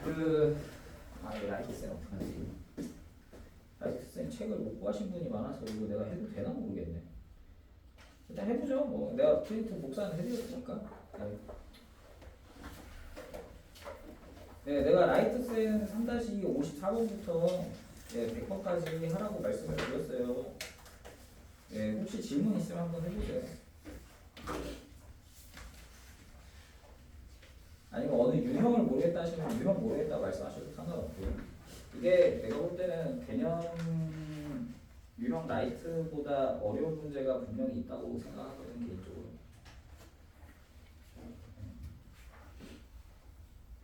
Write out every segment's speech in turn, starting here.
이 라이트쌤 어떡하지? 라이트쌤 책을 못 구하신 분이 많아서 이거 내가 해도 되나 모르겠네. 일단 해보죠. 뭐 내가 프린트 복사는 해드렸으니까. 네, 내가 라이트쌤 3-54번부터 100번까지 하라고 말씀을 드렸어요. 네, 혹시 질문 있으면 한번 해보세요. 아니면 어느 유형을 모르겠다 하시면 유형 모르겠다 말씀하셔도 상관없고요. 이게 내가 볼 때는 개념 유형 라이트보다 어려운 문제가 분명히 있다고 생각하거든 개인적으로.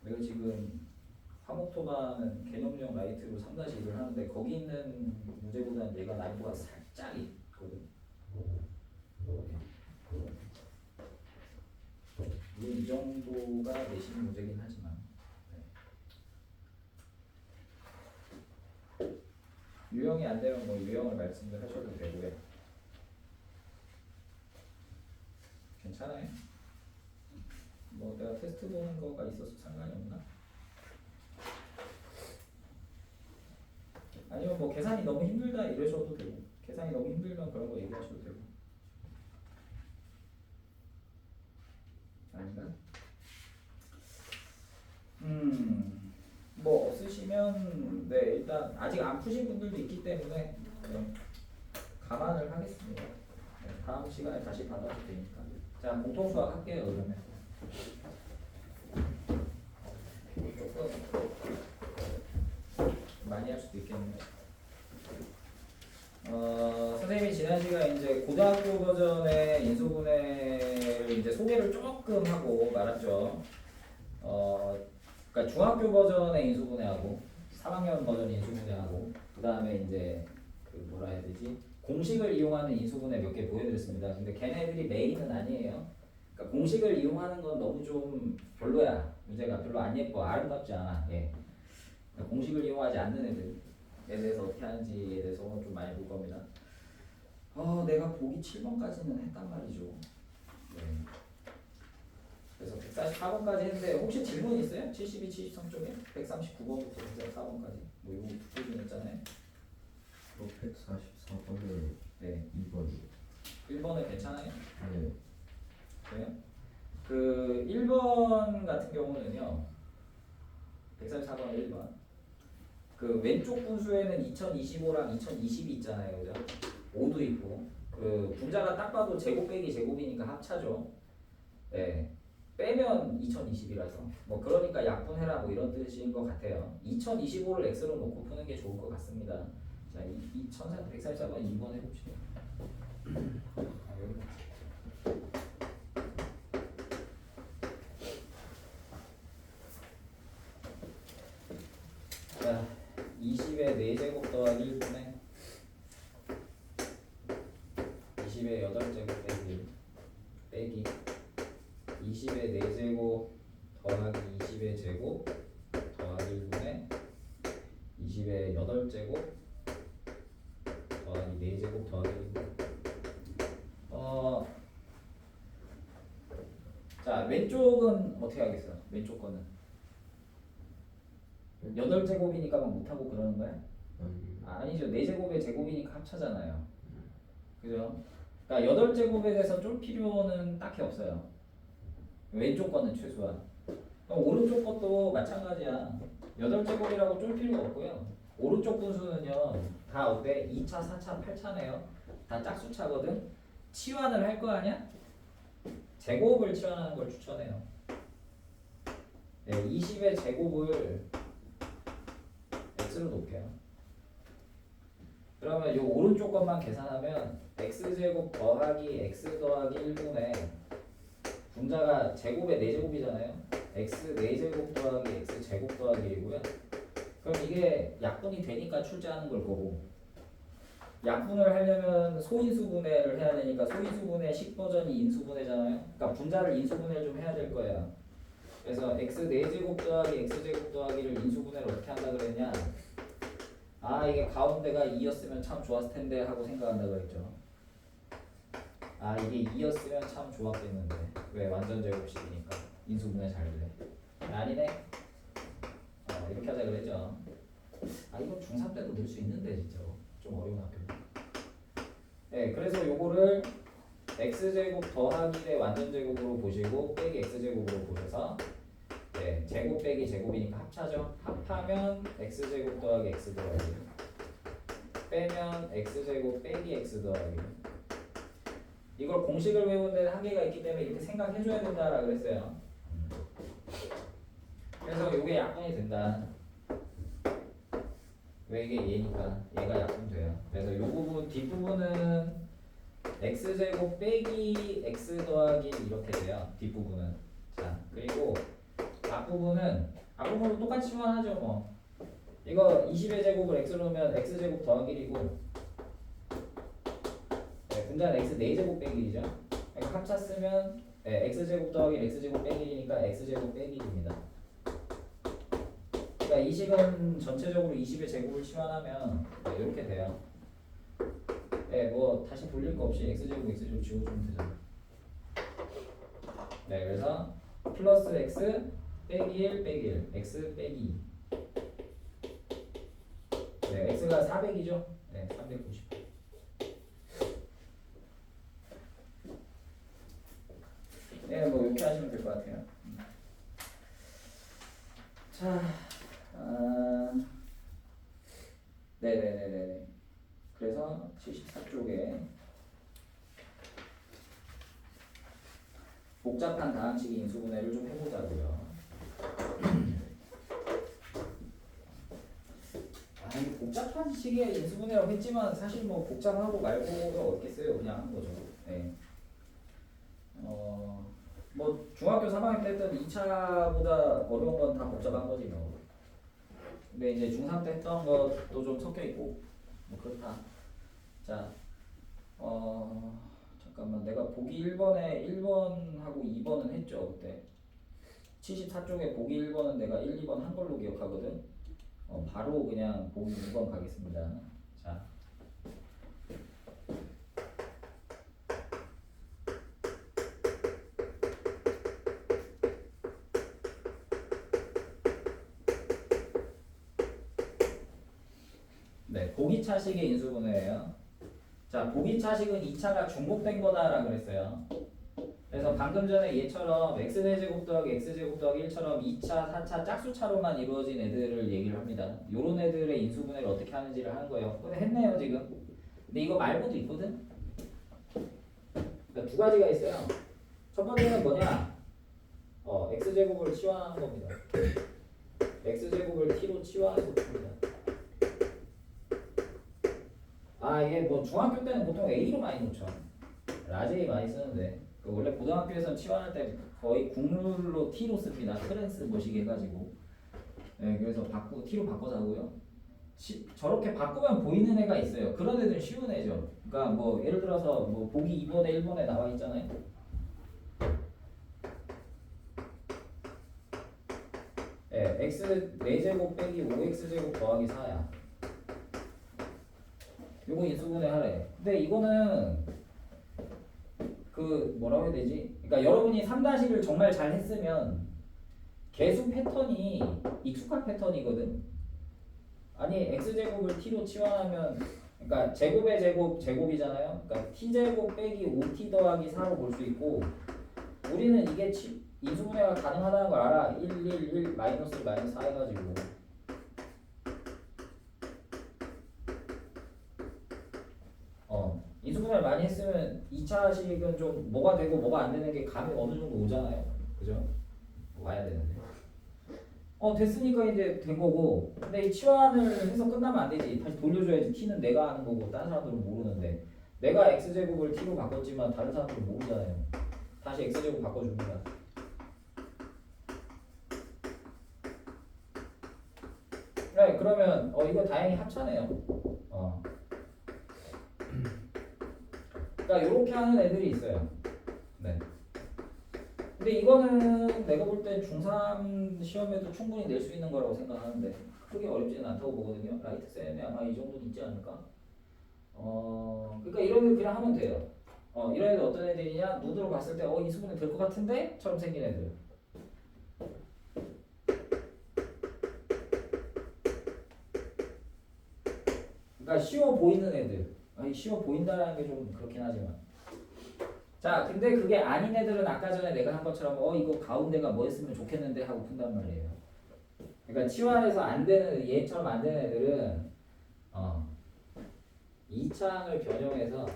내가 지금 화목토반은 개념 유형 라이트로 3-1을 하는데 거기 있는 문제보다는 얘가 난이도가 살짝 있거든. 물론 이 정도가 내신 문제긴 하지만 유형이 안 되면 뭐 유형을 말씀을 하셔도 되고요. 괜찮아요? 뭐 내가 테스트 보는 거가 있어서 상관이 없나? 아니면 뭐 계산이 너무 힘들다 이러셔도 되고, 계산이 너무 힘들면 그런 거 얘기하셔도 되고. 아닌가? 뭐 없으시면 네 일단 아직 안 푸신 분들도 있기 때문에 감안을 하겠습니다. 다음 시간에 다시 받아도 되니까. 자, 공통수학 할게요. 그러면 조금 많이 할 수도 있겠는데. 선생님이 지난 시간 이제 고등학교 버전의 인수분해를 이제 소개를 조금 하고 말았죠. 그러니까 중학교 버전의 인수분해하고 3학년 버전 인수분해하고 그 다음에 이제 그 뭐라 해야 되지? 공식을 이용하는 인수분해 몇 개 보여드렸습니다. 근데 걔네들이 메인은 아니에요. 그러니까 공식을 이용하는 건 너무 좀 별로야. 문제가 별로 안 예뻐. 아름답지 않아. 예. 그러니까 공식을 이용하지 않는 애들에 대해서 어떻게 하는지에 대해서 좀 많이 볼 겁니다. 내가 보기 7번까지는 했단 말이죠. 네. 그래서 144번까지 했는데 혹시 질문 있어요? 72, 73 쪽에 139번부터 144번까지 뭐 이거 풀긴 했잖아요. 144번에 네. 2번. 1번은 괜찮아요? 네. 그래요? 그 1번 같은 경우는요. 144번 1번. 그 왼쪽 분수에는 2025랑 2020이 있잖아요. 그죠? 5도 있고. 그 분자가 딱 봐도 제곱 빼기 제곱이니까 합차죠. 네. 빼면 2020이라서 뭐 그러니까 약분해라 뭐 이런 뜻인 것 같아요. 2025를 x로 놓고 푸는 게 좋을 것 같습니다. 자, 144번 2번 해봅시다. 자, 20의 4제곱 더하기 1분의 20의 8제곱 빼기 20의 4제곱 더하기 20의 제곱 더하기 1분의 20의 8제곱 더하기 4제곱 더하기 1분의 자, 왼쪽은 어떻게 하겠어? 왼쪽 거는 8제곱이니까 막 못하고 그러는 거야? 아니죠. 4제곱의 제곱이니까 합차잖아요. 그죠? 그러니까 8제곱에 대해서 좀 필요는 딱히 없어요. 왼쪽 거는 최소한. 오른쪽 것도 마찬가지야. 8제곱이라고 좀 필요가 없고요. 오른쪽 분수는요. 다 어때? 2차, 4차, 8차네요. 다 짝수차거든. 치환을 할 거 아니야? 제곱을 치환하는 걸 추천해요. 네, 20의 제곱을 x로 놓을게요. 그러면 이 오른쪽 것만 계산하면 x제곱 더하기 x 더하기 1분의 분자가 제곱의 4제곱이잖아요. x 4제곱 더하기 x 제곱 더하기 1이고요. 그럼 이게 약분이 되니까 출제하는 걸 거고, 약분을 하려면 소인수분해를 해야 되니까 소인수분해 10버전이 인수분해잖아요. 그러니까 분자를 인수분해를 좀 해야 될 거예요. 그래서 x 4제곱 더하기 x 제곱 더하기를 인수분해를 어떻게 한다 그랬냐? 이게 가운데가 2였으면 참 좋았을 텐데 하고 생각한다 그랬죠. 이게 2였으면 참 좋았겠는데 왜 완전 제곱식이니까 인수분해 잘 돼. 아니네. 이렇게 하자 그랬죠. 아 이거 중3 때도 넣을 수 있는데 진짜 좀 어려운 학교. 네, 그래서 요거를 x제곱 더하기 대 완전제곱으로 보시고 빼기 x제곱으로 보셔서 네, 제곱 빼기 제곱이니까 합차죠. 합하면 x제곱 더하기 x 더하기 빼면 x제곱 빼기 x 더하기. 이걸 공식을 외우는 데는 한계가 있기 때문에 이렇게 생각해줘야 된다라고 그랬어요. 그래서 이게 약분이 된다. 왜 이게 얘니까 얘가 약분돼요. 그래서 이 부분 뒷부분은 x제곱 빼기 x 더하기 이렇게 돼요. 뒷부분은. 자 그리고 앞부분은 똑같이 치환하죠 뭐. 이거 20의 제곱을 x로 넣으면 x제곱 더하기 1이고 네, 분자는 x 4제곱 빼기 1이죠. 그러니까 합차 쓰면 네, x제곱 더하기 x제곱 빼기 1이니까 x제곱 빼기 1입니다. 그러니까 20은 전체적으로 20의 제곱을 치환하면 네, 이렇게 돼요. 네, 뭐 다시 돌릴 거 없이 x제곱 지워주면 되잖아. 네, 그래서 플러스 x 빼기 1 빼기 1 x 빼기 2. 네, x가 400이죠. 네, 390. 네, 뭐 이렇게 하시면 될 것 같아요. 자, 네네네네. 그래서 74쪽에 복잡한 다항식의 인수분해를 좀 해보자고요. 이게 복잡한 식의 인수분해라고 했지만 사실 뭐 복잡하고 말고가 어렵겠어요. 그냥 한 거죠. 네. 뭐 중학교 3학년 때 했던 2차보다 어려운 건 다 복잡한 거지 뭐. 근데 이제 중3 때 했던 것도 좀 섞여 있고 뭐 그렇다. 자, 잠깐만 내가 보기 1번에 1번하고 2번은 했죠 그때. 74쪽에 보기 1번은 내가 1, 2번 한 걸로 기억하거든. 바로 그냥 보기 2번 가겠습니다. 자. 네, 보기차식의 인수분해예요. 자, 보기차식은 2차가 중복된 거다라고 그랬어요. 그래서 방금 전에 얘처럼 x제곱 더하기 x제곱 더하기 1처럼 2차, 4차 짝수차로만 이루어진 애들을 얘기를 합니다. 요런 애들의 인수분해를 어떻게 하는지를 하는 거예요. 근데 했네요 지금. 근데 이거 말고도 있거든. 그러니까 두 가지가 있어요. 첫 번째는 뭐냐? x제곱을 치환하는 겁니다. x제곱을 t로 치환해서 풉니다. 이게 뭐 중학교 때는 보통 a로 많이 놓죠. 라지 A 많이 쓰는데 원래 고등학교에서는 치환할 때 거의 국룰로 t로 씁니다. 트랜스 뭐시기 해가지고. 네, 그래서 t로 바꿔서 하고요. 저렇게 바꾸면 보이는 애가 있어요. 그런 애들은 쉬운 애죠. 그러니까 뭐 예를 들어서 뭐 보기 2번에 1번에 나와 있잖아요. 네, x 4제곱 빼기 5x제곱 더하기 4야. 요거 인수분해 하래. 근데 이거는 그 뭐라고 해야 되지? 그러니까 여러분이 3-1을 정말 잘 했으면 계수 패턴이 익숙한 패턴이거든. 아니 x제곱을 t로 치환하면 그러니까 제곱의 제곱 제곱이잖아요. 그러니까 t제곱 빼기 5t 더하기 4로 볼 수 있고 우리는 이게 인수분해가 가능하다는 걸 알아. 1, 1, 1, 마이너스 4 해가지고 인수분해를 많이 했으면 2차식은 좀 뭐가 되고 뭐가 안 되는 게 감이 어느 정도 오잖아요. 그죠? 와야 되는데. 됐으니까 이제 된 거고. 근데 이 치환을 해서 끝나면 안 되지. 다시 돌려줘야지. t는 내가 아는 거고 다른 사람들은 모르는데. 내가 x제곱을 t로 바꿨지만 다른 사람들은 모르잖아요. 다시 x제곱 바꿔줍니다. 네, 그러면 이거 다행히 합차네요. 그러니까 이렇게 하는 애들이 있어요. 네. 근데 이거는 내가 볼 때 중3 시험에도 충분히 낼 수 있는 거라고 생각하는데 크게 어렵지는 않다고 보거든요. 라이트 쌤에 아마 이 정도는 있지 않을까? 그러니까 이런 애 그냥 하면 돼요. 이런 애들 어떤 애들이냐? 눈으로 봤을 때 인수분해 될 것 같은데? 처럼 생긴 애들. 그러니까 쉬워 보이는 애들. 아니, 쉬워 보인다라는 게 좀 그렇긴 하지만. 자, 근데 그게 아닌 애들은 아까 전에 내가 한 것처럼 이거 가운데가 뭐 했으면 좋겠는데 하고 푼단 말이에요. 그러니까 치환해서 안 되는 얘처럼 안 되는 애들은 이차항을 변형해서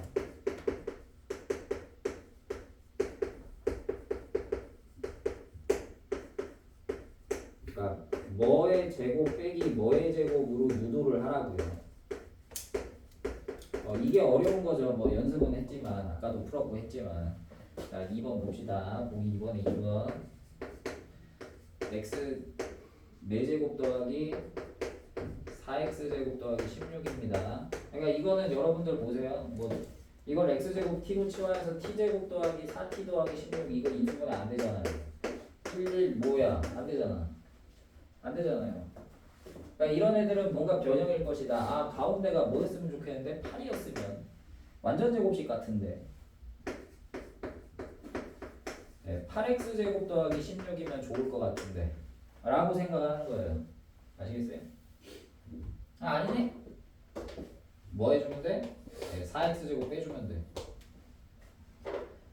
그러니까 뭐의 제곱 빼기 뭐의 제곱으로 유도를 하라고요. 이게 어려운 거죠. 뭐 연습은 했지만 아까도 풀었고 했지만. 자, 2번 봅시다. 보기 2번에 2번 x 4제곱 더하기 4x제곱 더하기 16입니다. 그러니까 이거는 여러분들 보세요. 뭐 이걸 x제곱 t로 치환해서 t제곱 더하기 4t 더하기 16 이거 인수분해 안 되잖아요. 1 뭐야? 안 되잖아. 안 되잖아요. 그러니까 이런 애들은 뭔가 변형일 것이다. 아, 가운데가 뭐였으면 좋겠는데 8이었으면 완전 제곱식 같은데. 네, 8x제곱 더하기 16이면 좋을 것 같은데 라고 생각하는 거예요. 아시겠어요? 아니네. 뭐 해주면 돼? 네, 4x제곱 빼주면 돼.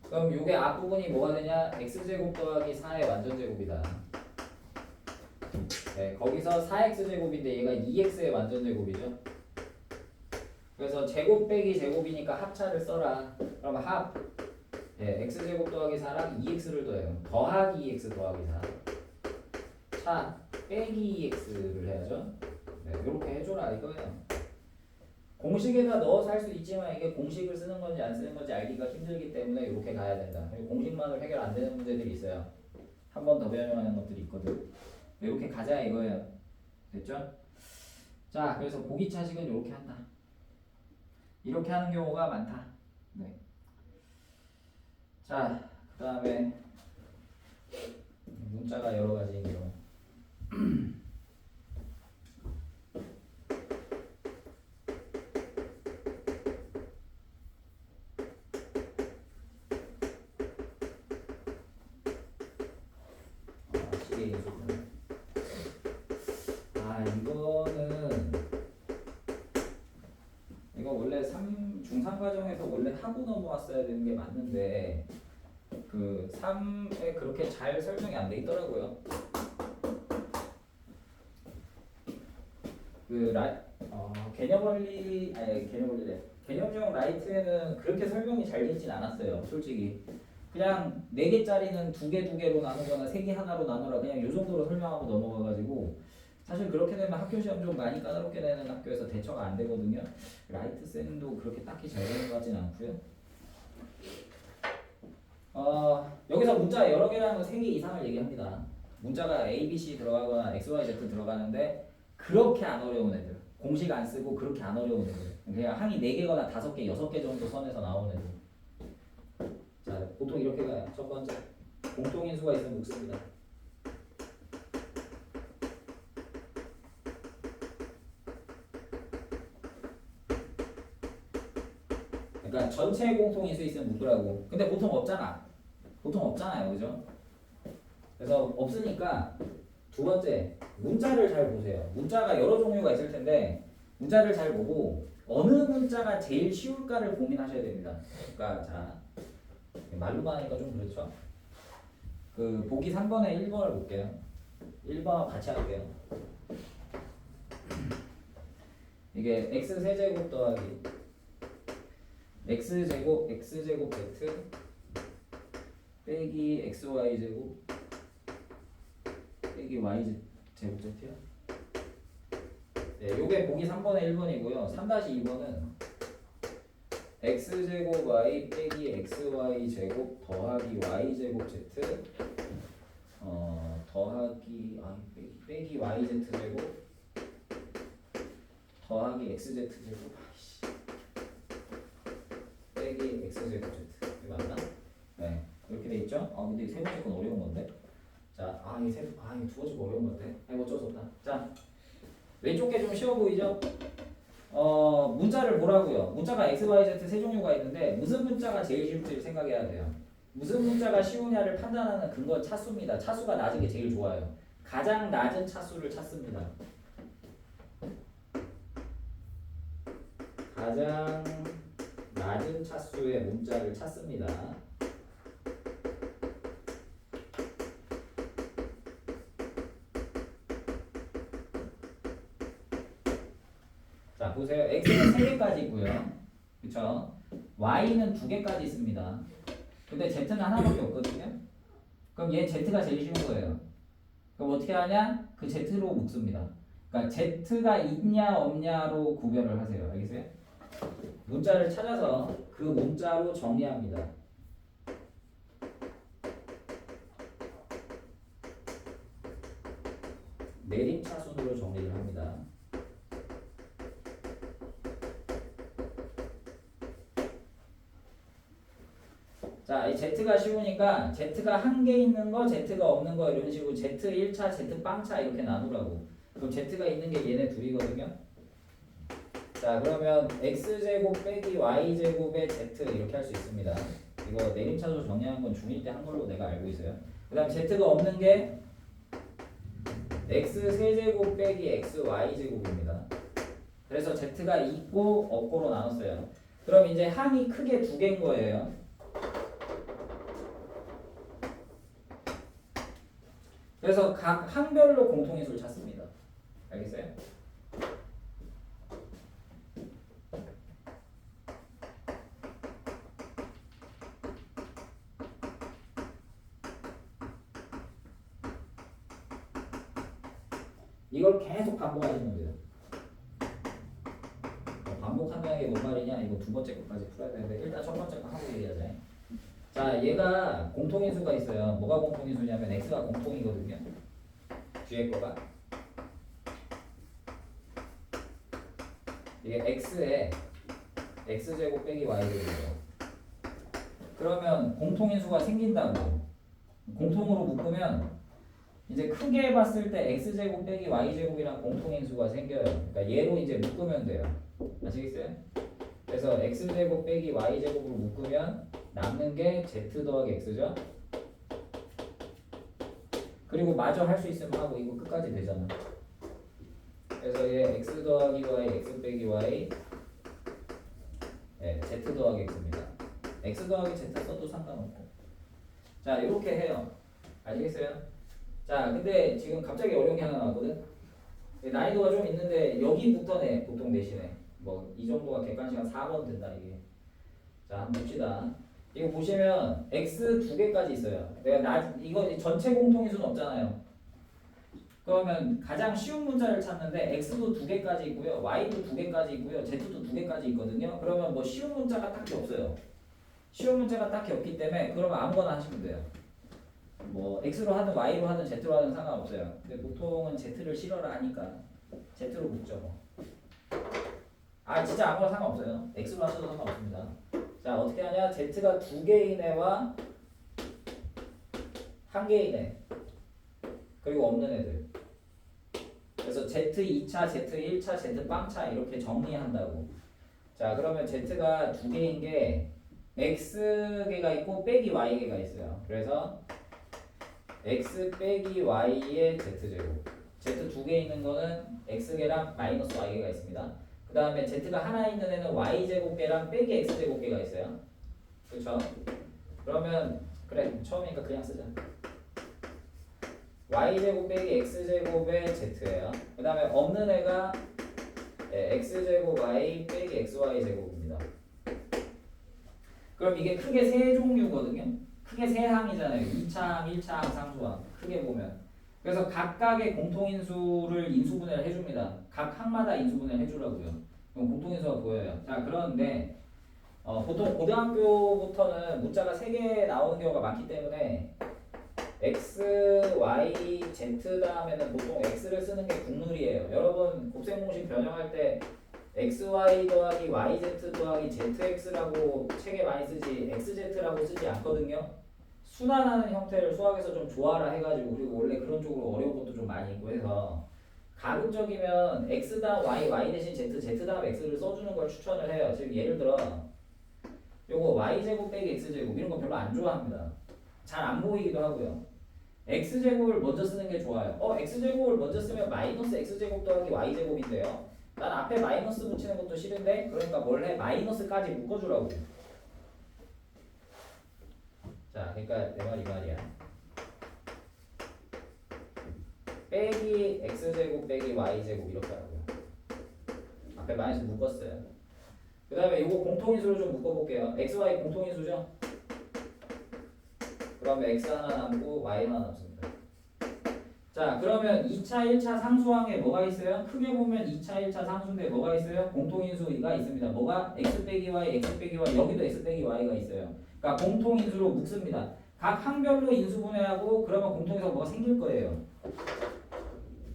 그럼 요게 앞부분이 뭐가 되냐? x제곱 더하기 4의 완전제곱이다. 네, 거기서 4x제곱인데 얘가 2x의 완전제곱이죠. 그래서 제곱 빼기 제곱이니까 합차를 써라. 그럼 합 x제곱 더하기 4랑 2x를 더해요. 더하기 2x 더하기 4. 차 빼기 2x를 해야죠. 네, 이렇게 해줘라 이거예요. 공식에다 넣어서 할 수 있지만 이게 공식을 쓰는 건지 안 쓰는 건지 알기가 힘들기 때문에 이렇게 가야 된다. 공식만으로 해결 안 되는 문제들이 있어요. 한 번 더 변형하는 것들이 있거든. 이렇게 가자 이거예요. 됐죠? 자, 그래서 보기 차식은 이렇게 한다. 이렇게 하는 경우가 많다. 네. 자, 그 다음에 문자가 여러 가지인 경우. 이거 원래 중상 과정에서 원래 하고 넘어왔어야 되는 게 맞는데 그 3에 그렇게 잘 설명이 안 돼 있더라고요. 그 개념형 라이트에는 그렇게 설명이 잘 돼 있진 않았어요. 솔직히 그냥 4개짜리는 2개 나누거나 3개 하나로 나누라 그냥 이 정도로 설명하고 넘어가가지고 사실 그렇게 되면 학교 시험 좀 많이 까다롭게 내는 학교에서 대처가 안 되거든요. 라이트 쌤도 그렇게 딱히 잘 되는 것 같진 않고요. 여기서 문자 여러 개라는 건 3개 이상을 얘기합니다. 문자가 A, B, C 들어가거나 X, Y, Z 들어가는데 그렇게 안 어려운 애들, 공식 안 쓰고 그렇게 안 어려운 애들, 그냥 항이 4개거나 5개, 6개 정도 선에서 나오는 애들. 자, 보통 이렇게 가요. 첫 번째, 공통인수가 있으면 묻습니다. 그러니까 전체 공통인수 있으면 묻더라고. 근데 보통 없잖아. 보통 없잖아요, 그죠? 그래서 없으니까 두 번째, 문자를 잘 보세요. 문자가 여러 종류가 있을 텐데 문자를 잘 보고 어느 문자가 제일 쉬울까를 고민하셔야 됩니다. 그러니까 자, 말로만 하니까 좀 그렇죠. 그 보기 3번에 1번을 볼게요. 1번 같이 할게요. 이게 x 세제곱 더하기 x제곱 z 빼기 xy제곱 빼기 y제곱 z요. 네, 요게 보기 3번에 1번이고요. 3-2번은 x제곱 y 빼기 xy제곱 더하기 y제곱 z 더하기 빼기 yz제곱 더하기 xz제곱 빼기 x제곱 z 이거 맞나? 네, 이렇게 돼 있죠? 근데 세 번째 건 어려운 건데. 자, 이거 두 번째 거 어려운 건데. 어쩔 수 없다. 자, 왼쪽 게 좀 쉬워 보이죠? 문자를 보라고요. 문자가 x, y, z 세 종류가 있는데 무슨 문자가 제일 쉬울지 생각해야 돼요. 무슨 문자가 쉬우냐를 판단하는 근거 차수입니다. 차수가 낮은 게 제일 좋아요. 가장 낮은 차수를 찾습니다. 가장 낮은 차수의 문자를 찾습니다. 자, 보세요. x는 3개까지 있고요. 그쵸? y는 2개까지 있습니다. 근데 z는 하나밖에 없거든요. 그럼 얘 z가 제일 쉬운 거예요. 그럼 어떻게 하냐? 그 z로 묶습니다. 그러니까 z가 있냐 없냐로 구별을 하세요. 알겠어요? 문자를 찾아서 그 문자로 정리합니다. 내림차순으로 정리를 합니다. 자, 이 Z가 쉬우니까 Z가 한 개 있는 거, Z가 없는 거 이런 식으로 Z1차, Z빵차 이렇게 나누라고. 그럼 Z가 있는 게 얘네 둘이거든요. 자, 그러면 X제곱 빼기 Y제곱의 Z 이렇게 할 수 있습니다. 이거 내림차순 정리하는 건 중1 때 한 걸로 내가 알고 있어요. 그 다음 Z가 없는 게 X 세제곱 빼기 X Y제곱입니다. 그래서 Z가 있고 없고로 나눴어요. 그럼 이제 항이 크게 2개인 거예요. 그래서 각 항별로 공통인수를 찾습니다. 알겠어요? 이걸 계속 반복하시면 돼요. 반복한다는 게 뭔 말이냐? 이거 두 번째 것까지 풀어야 되는데 일단 첫 번째 거 하고 얘기하자. 자, 얘가 공통인수가 있어요. 뭐가 공통인수냐면 x가 공통이거든요. 뒤에 거가 이게 x에 x제곱 빼기 y제곱이에요. 그러면 공통인수가 생긴다고. 공통으로 묶으면 이제 크게 봤을 때 x제곱 빼기 y제곱이랑 공통인수가 생겨요. 그러니까 얘로 이제 묶으면 돼요. 아시겠어요? 그래서 x제곱 빼기 y제곱으로 묶으면 남는 게 z 더하기 x죠. 그리고 마저 할 수 있으면 하고 이거 끝까지 되잖아. 그래서 얘 x 더하기 y, x 빼기 y, 네, z 더하기 x입니다. x 더하기 z 써도 상관없고. 자, 이렇게 해요. 아시겠어요? 자, 근데 지금 갑자기 어려운 게 하나 나왔거든. 난이도가 좀 있는데 여기부터네 보통 내시네. 뭐 이 정도가 객관식 한 4번 된다 이게. 자, 한번 봅시다. 이거 보시면 x 2개까지 있어요. 내가 이거 전체 공통인수는 없잖아요. 그러면 가장 쉬운 문자를 찾는데 x도 2개까지 있고요, y도 2개까지 있고요, z도 2개까지 있거든요. 그러면 뭐 쉬운 문자가 딱히 없어요. 쉬운 문자가 딱히 없기 때문에 그러면 아무거나 하시면 돼요. 뭐 x로 하든 y로 하든 z로 하든 상관없어요. 근데 보통은 z를 싫어라 하니까 z로 묶죠 뭐. 아, 진짜 아무거나 상관없어요. x로 하셔도 상관없습니다. 자, 어떻게 하냐? z가 2개인 애와 1개인 애 그리고 없는 애들. 그래서 z2차, z1차, z빵차 이렇게 정리한다고. 자, 그러면 z가 2개인 게 x개가 있고 빼기 y개가 있어요. 그래서 x 빼기 y의 z제곱. z 2개 있는 거는 x개랑 마이너스 y개가 있습니다. 그 다음에 z가 하나 있는 애는 y제곱개랑 빼기 x제곱개가 있어요. 그렇죠? 그러면 그래, 처음이니까 그냥 쓰자. y제곱 빼기 x제곱의 z예요. 그 다음에 없는 애가 x제곱 y 빼기 xy 제곱입니다. 그럼 이게 크게 세 종류거든요. 크게 세 항이잖아요. 2차항, 1차항, 상수항. 크게 보면. 그래서 각각의 공통인수를 인수분해를 해줍니다. 각 항마다 인수분해를 해주라고요. 그럼 공통인수가 보여요. 자, 그런데 보통 고등학교부터는 문자가 3개 나오는 경우가 많기 때문에 x, y, z 다음에는 보통 x를 쓰는 게 국룰이에요. 여러분 곱셈공식 변형할 때 xy 더하기 yz 더하기 zx라고 책에 많이 쓰지 xz라고 쓰지 않거든요. 순환하는 형태를 수학에서 좀 좋아라 해가지고, 그리고 원래 그런 쪽으로 어려운 것도 좀 많이 있고 해서 가급적이면 x 다음 y, y 대신 z, z 다음 x를 써주는 걸 추천을 해요. 지금 예를 들어 요거 y제곱 빼기 x제곱 이런 거 별로 안 좋아합니다. 잘 안 보이기도 하고요. x제곱을 먼저 쓰는 게 좋아요. x제곱을 먼저 쓰면 마이너스 x제곱 더하기 y제곱인데요. 난 앞에 마이너스 붙이는 것도 싫은데 그러니까 뭘 해? 마이너스까지 묶어주라고. 자, 그러니까 내 말 이 말이야. 빼기 x제곱 빼기 y제곱 이렇게 하고요. 앞에 마이너스 묶었어요. 그 다음에 이거 공통인수로 좀 묶어볼게요. x, y 공통인수죠? 그러면 x 하나 남고 y 하나 남습니다. 자, 그러면 2차, 1차 상수항에 뭐가 있어요? 크게 보면 2차, 1차 상수인데 뭐가 있어요? 공통인수가 있습니다. 뭐가? x 빼기 y, x 빼기 y, 여기도 x 빼기 y가 있어요. 그러니까 공통인수로 묶습니다. 각 항별로 인수분해하고 그러면 공통에서 뭐가 생길 거예요.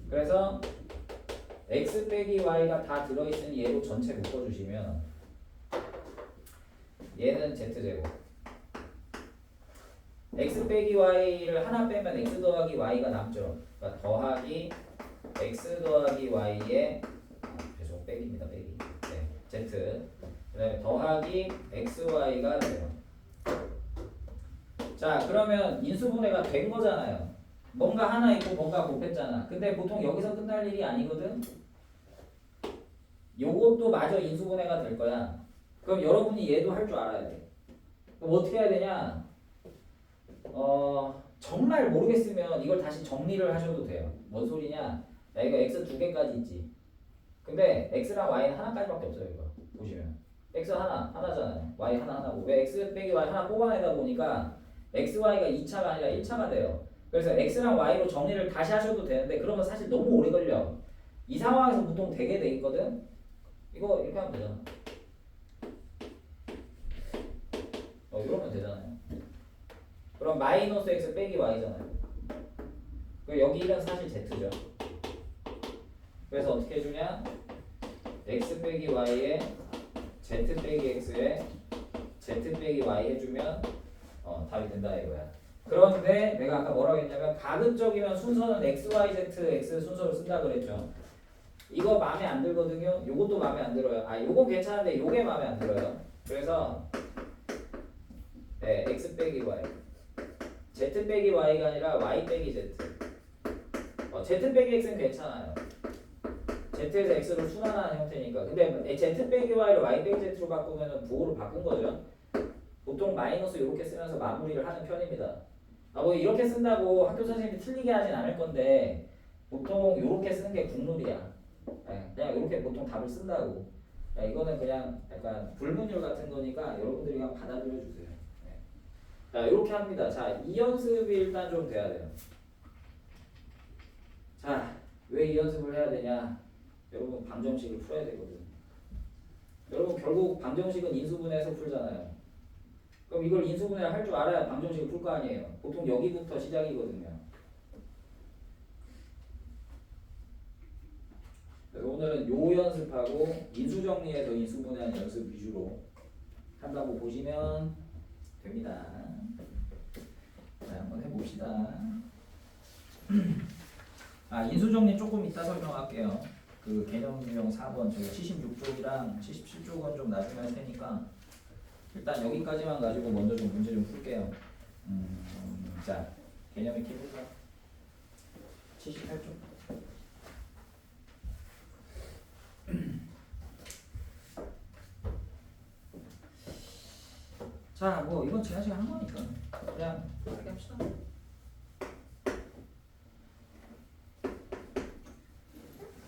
그래서 x 빼기 y가 다 들어있으니 얘로 전체 묶어주시면 얘는 z제곱 x 빼기 y를 하나 빼면 x 더하기 y가 남죠. 그러니까 더하기 x 더하기 y의 죄송 빼기입니다. 빼기 네, z 그 다음에 더하기 xy가 돼요. 자, 그러면 인수분해가 된 거잖아요. 뭔가 하나 있고 뭔가 곱했잖아. 근데 보통 여기서 끝날 일이 아니거든. 요것도 마저 인수분해가 될 거야. 그럼 여러분이 얘도 할 줄 알아야 돼. 그럼 어떻게 해야 되냐? 정말 모르겠으면 이걸 다시 정리를 하셔도 돼요. 뭔 소리냐? 야, 이거 x 두 개까지 있지. 근데 x랑 y는 하나까지밖에 없어요. 이거 보시면 x 하나잖아요. y 하나고 왜 x 빼기 y 하나 뽑아내다 보니까 x, y가 2차가 아니라 1차가 돼요. 그래서 x랑 y로 정리를 다시 하셔도 되는데 그러면 사실 너무 오래 걸려. 이 상황에서 보통 되게 돼 있거든. 이거 이렇게 하면 되잖아. 이러면 되잖아요. 그럼 마이너스 x 빼기 y잖아요. 그럼 여기 1은 사실 z죠. 그래서 어떻게 해주냐? x 빼기 y에 z 빼기 x에 z 빼기 y 해주면 답이 된다 이거야. 그런데 내가 아까 뭐라고 했냐면 가급적이면 순서는 x, y, z, x 순서로 쓴다 그랬죠. 이거 마음에 안 들거든요. 요것도 마음에 안 들어요. 요거 괜찮은데 요게 마음에 안 들어요. 그래서 네, x 빼기 y z 빼기 y가 아니라 y 빼기 z z 빼기 x는 괜찮아요. z에서 x로 순환하는 형태니까. 근데 z 빼기 y를 y 빼기 z로 바꾸면 부호로 바꾼 거죠. 보통 마이너스 이렇게 쓰면서 마무리를 하는 편입니다. 뭐 이렇게 쓴다고 학교 선생님이 틀리게 하진 않을 건데 보통 이렇게 쓰는 게 국룰이야. 그냥 이렇게 보통 답을 쓴다고. 이거는 그냥 약간 불문율 같은 거니까 여러분들이 그냥 받아들여 주세요. 자, 이렇게 합니다. 자, 이 연습이 일단 좀 돼야 돼요. 자, 왜 이 연습을 해야 되냐? 여러분 방정식을 풀어야 되거든. 여러분 결국 방정식은 인수분해에서 풀잖아요. 그럼 이걸 인수분해를 할 줄 알아야 방정식을 풀 거 아니에요. 보통 여기부터 시작이거든요. 그래서 오늘은 요 연습하고 인수정리에서 인수분해하는 연습 위주로 한다고 보시면 됩니다. 자, 한번 해봅시다. 인수정리 조금 이따 설명할게요. 그 개념 유형 4번 저희 76쪽이랑 77쪽은 좀 나중에 할 테니까 일단 여기까지만 가지고 먼저 좀 문제 좀 풀게요. 자, 개념 익히 해보자. 78쪽. 자, 뭐 이건 지난 시간 한 거니까 그냥 하게 합시다.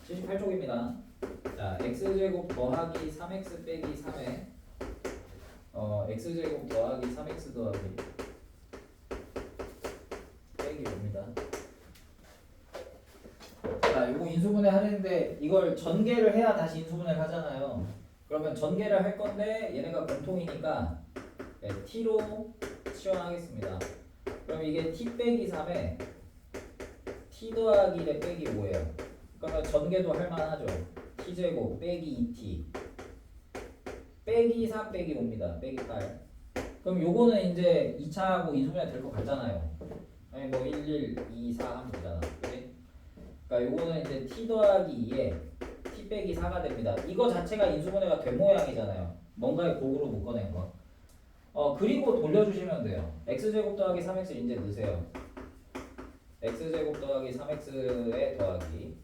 (78쪽입니다) 자, x제곱 더하기 3x 빼기 3에 x제곱 더하기 3x 더하기 빼기 5입니다. 자, 요거 인수분해 하는데 이걸 전개를 해야 다시 인수분해를 하잖아요. 그러면 전개를 할 건데 얘네가 공통이니까 t로 치환하겠습니다. 그럼 이게 t 빼기 3에 t 더하기 1에 빼기 5예요. 그러면 전개도 할만하죠. t제곱 빼기 2t 빼기 3 빼기 5입니다. 빼기 8. 그럼 요거는 이제 2차하고 인수분해 될 것 같잖아요. 아니 뭐 1, 1, 2, 4 하면 되잖아. 그치? 그러니까 요거는 이제 t 더하기 2에 t 빼기 4가 됩니다. 이거 자체가 인수분해가 된 모양이잖아요. 뭔가의 곡으로 묶어낸 거. 그리고 돌려주시면 돼요. x제곱 더하기 3x 이제 넣으세요. x제곱 더하기 3x에 더하기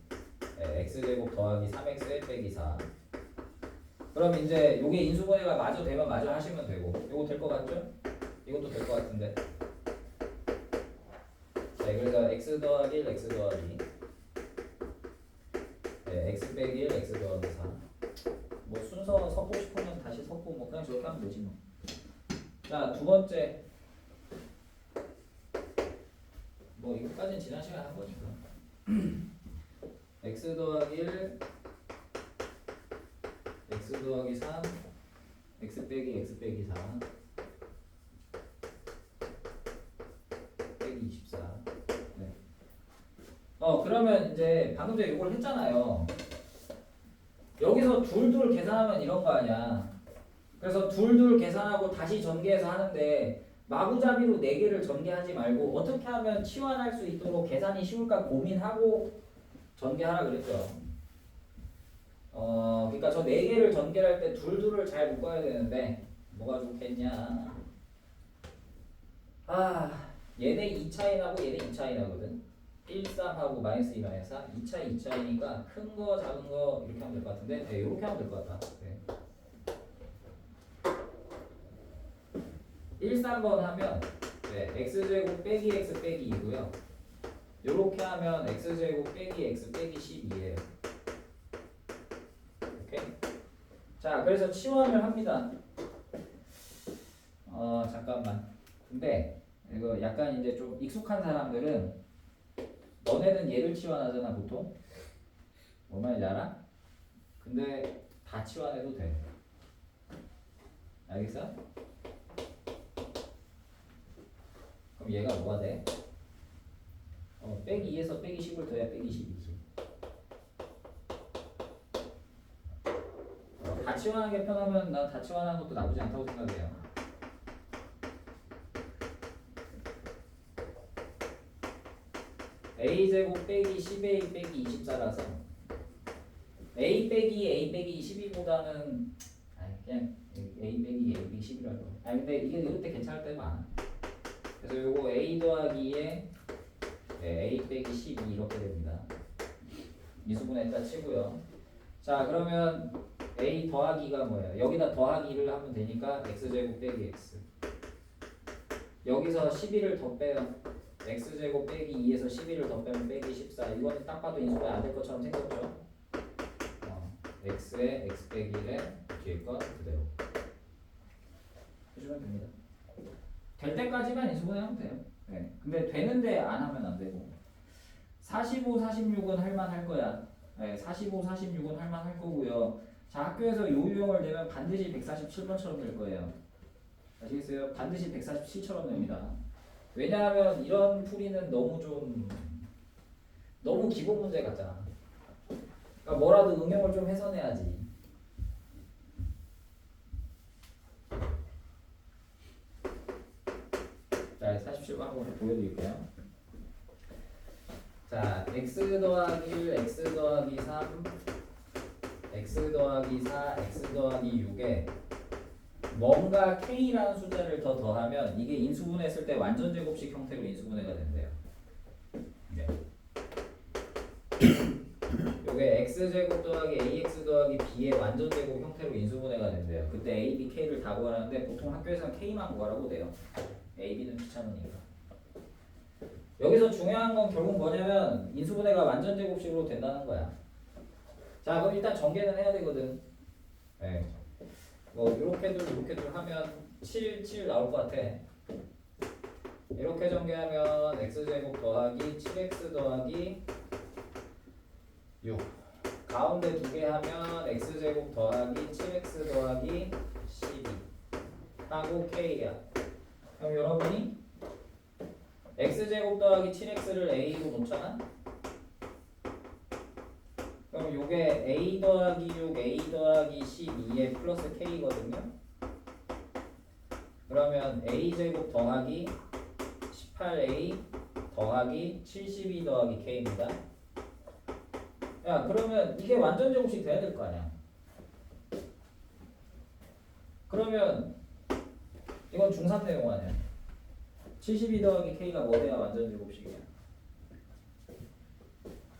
네, x제곱 더하기 3x 빼기 4. 그럼 이제 요게 인수분해가 마저 되면 마저 하시면 되고, 요거 될 것 같죠? 이것도 될 것 같은데. 네, 그래서 x 더하기 1, x 더하기 네, x 빼기 1, x 더하기 4. 뭐 순서 섞고 싶으면 다시 섞고 뭐 그냥 저렇게 하면 되지 뭐. 자, 두 번째. 뭐 이거까지는 지난 시간에 한 거니까. x 더하기 1, x 더하기 3, x 빼기 4 빼기 24. 네. 그러면 이제 방금 전에 이걸 했잖아요. 여기서 둘둘 계산하면 이런 거 아니야. 그래서 둘둘 계산하고 다시 전개해서 하는데 마구잡이로 4개를 전개하지 말고 어떻게 하면 치환할 수 있도록 계산이 쉬울까 고민하고 전개하라 그랬죠. 그러니까 저 4개를 전개할 때 둘둘을 잘 묶어야 되는데 뭐가 좋겠냐. 얘네 2차이 나고 얘네 2차이 나거든. 1, 3하고 마이너스 2, 마이너스 4 2차이 2차이니까 큰 거 작은 거 이렇게 하면 될 것 같은데 네, 이렇게 하면 될 것 같다. 네. 1, 3번 하면 네, x제곱 빼기 x 빼기 2고요. 요렇게 하면 x제곱 빼기 x 빼기 12예요. 오케이? 자, 그래서 치환을 합니다. 잠깐만. 근데 이거 약간 이제 좀 익숙한 사람들은 너네는 얘를 치환하잖아 보통. 뭐 말인지 알아? 근데 다 치환해도 돼. 알겠어? 그럼 얘가 뭐가 돼? 빼기 2에서 빼기 10을 더해야 빼기 10이지. 다 치환하는 게 편하면 난 다 치환하는 것도 나쁘지 않다고 생각해요. a제곱 빼기 10a 빼기 24라서 a 빼기 12보다는 그냥 a 빼기 10이라고. 근데 이게 이럴 때 괜찮을 때가 많아. 그래서 요거 a 더하기에 a 빼기 12 이렇게 됩니다. 미수분해자 치고요. 자, 그러면 a 더하기가 뭐예요? 여기다 더하기를 하면 되니까 x제곱 빼기 x. 여기서 11을 더 빼요. x제곱 빼기 2에서 11을 더 빼면 빼기 14. 이거는 딱 봐도 인수분해 안 될 것처럼 생겼죠? x에 x 빼기 1에 뒤에 거 그대로 해주면 됩니다. 될 때까지만 인수분해하면 돼요. 네. 근데 되는데 안 하면 안 되고. 45, 46은 할만할 거야. 네, 45, 46은 할만할 거고요. 자, 학교에서 요 유형을 내면 반드시 147번처럼 될 거예요. 아시겠어요? 반드시 147처럼 됩니다. 왜냐하면 이런 풀이는 너무 기본 문제 같잖아. 그러니까 뭐라도 응용을 좀 해서 내야지. 자, 47번 한번 보여드릴게요. 자, x 더하기 1, x 더하기 3, x 더하기 4, x 더하기 6에 뭔가 k라는 숫자를 더 더하면 이게 인수분해했을 때 완전 제곱식 형태로 인수분해가 된대요. 네. 요게 x제곱 더하기 ax 더하기 b의 완전 제곱 형태로 인수분해가 된대요. 그때 a, b, k를 다 구하라는데 보통 학교에서는 k만 구하라고 돼요. a, b는 귀찮으니까. 여기서 중요한 건 결국 뭐냐면 인수분해가 완전 제곱식으로 된다는 거야. 자, 그럼 일단 전개는 해야 되거든. 네. 뭐 이렇게들 하면 7 나올 것 같아. 이렇게 전개하면 x제곱 더하기 7x 더하기 6 가운데 2개 하면 x제곱 더하기 7x 더하기 12 하고 k야. 그럼 여러분이 x제곱 더하기 7x를 a로 놓잖아? 그럼 요게 a 더하기 6, a 더하기 12에 플러스 k거든요. 그러면 a제곱 더하기 18a 더하기 72 더하기 k입니다. 야, 그러면 이게 완전 제곱식 돼야 될 거 아니야. 그러면 이건 중3 내용 아니야. 72 더하기 k가 뭐 돼야 완전 제곱식이야.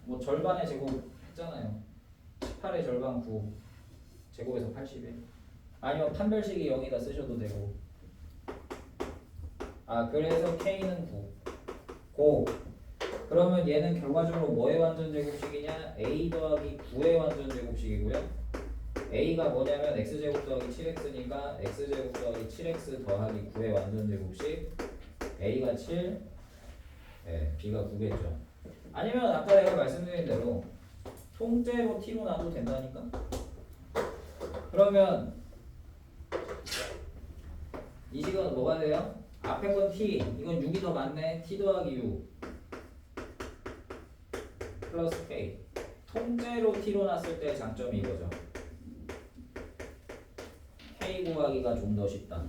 뭐 절반의 제곱 했잖아요. 18의 절반 9 제곱에서 81. 아니면 판별식이 0이다 쓰셔도 되고. 아 그래서 K는 9 고. 그러면 얘는 결과적으로 뭐의 완전 제곱식이냐? A 더하기 9의 완전 제곱식이고요. A가 뭐냐면 X제곱 더하기 7X니까 X제곱 더하기 7X 더하기 9의 완전 제곱식. A가 7, 네, B가 9겠죠. 아니면 아까 내가 말씀드린 대로 통째로 T로 놔도 된다니까? 그러면 이 식은 뭐가 돼요? 앞에 건 T, 이건 6이 더 많네. T 더하기 6 플러스 K. 통째로 T로 놨을 때 장점이 이거죠. K 구하기가 좀 더 쉽다.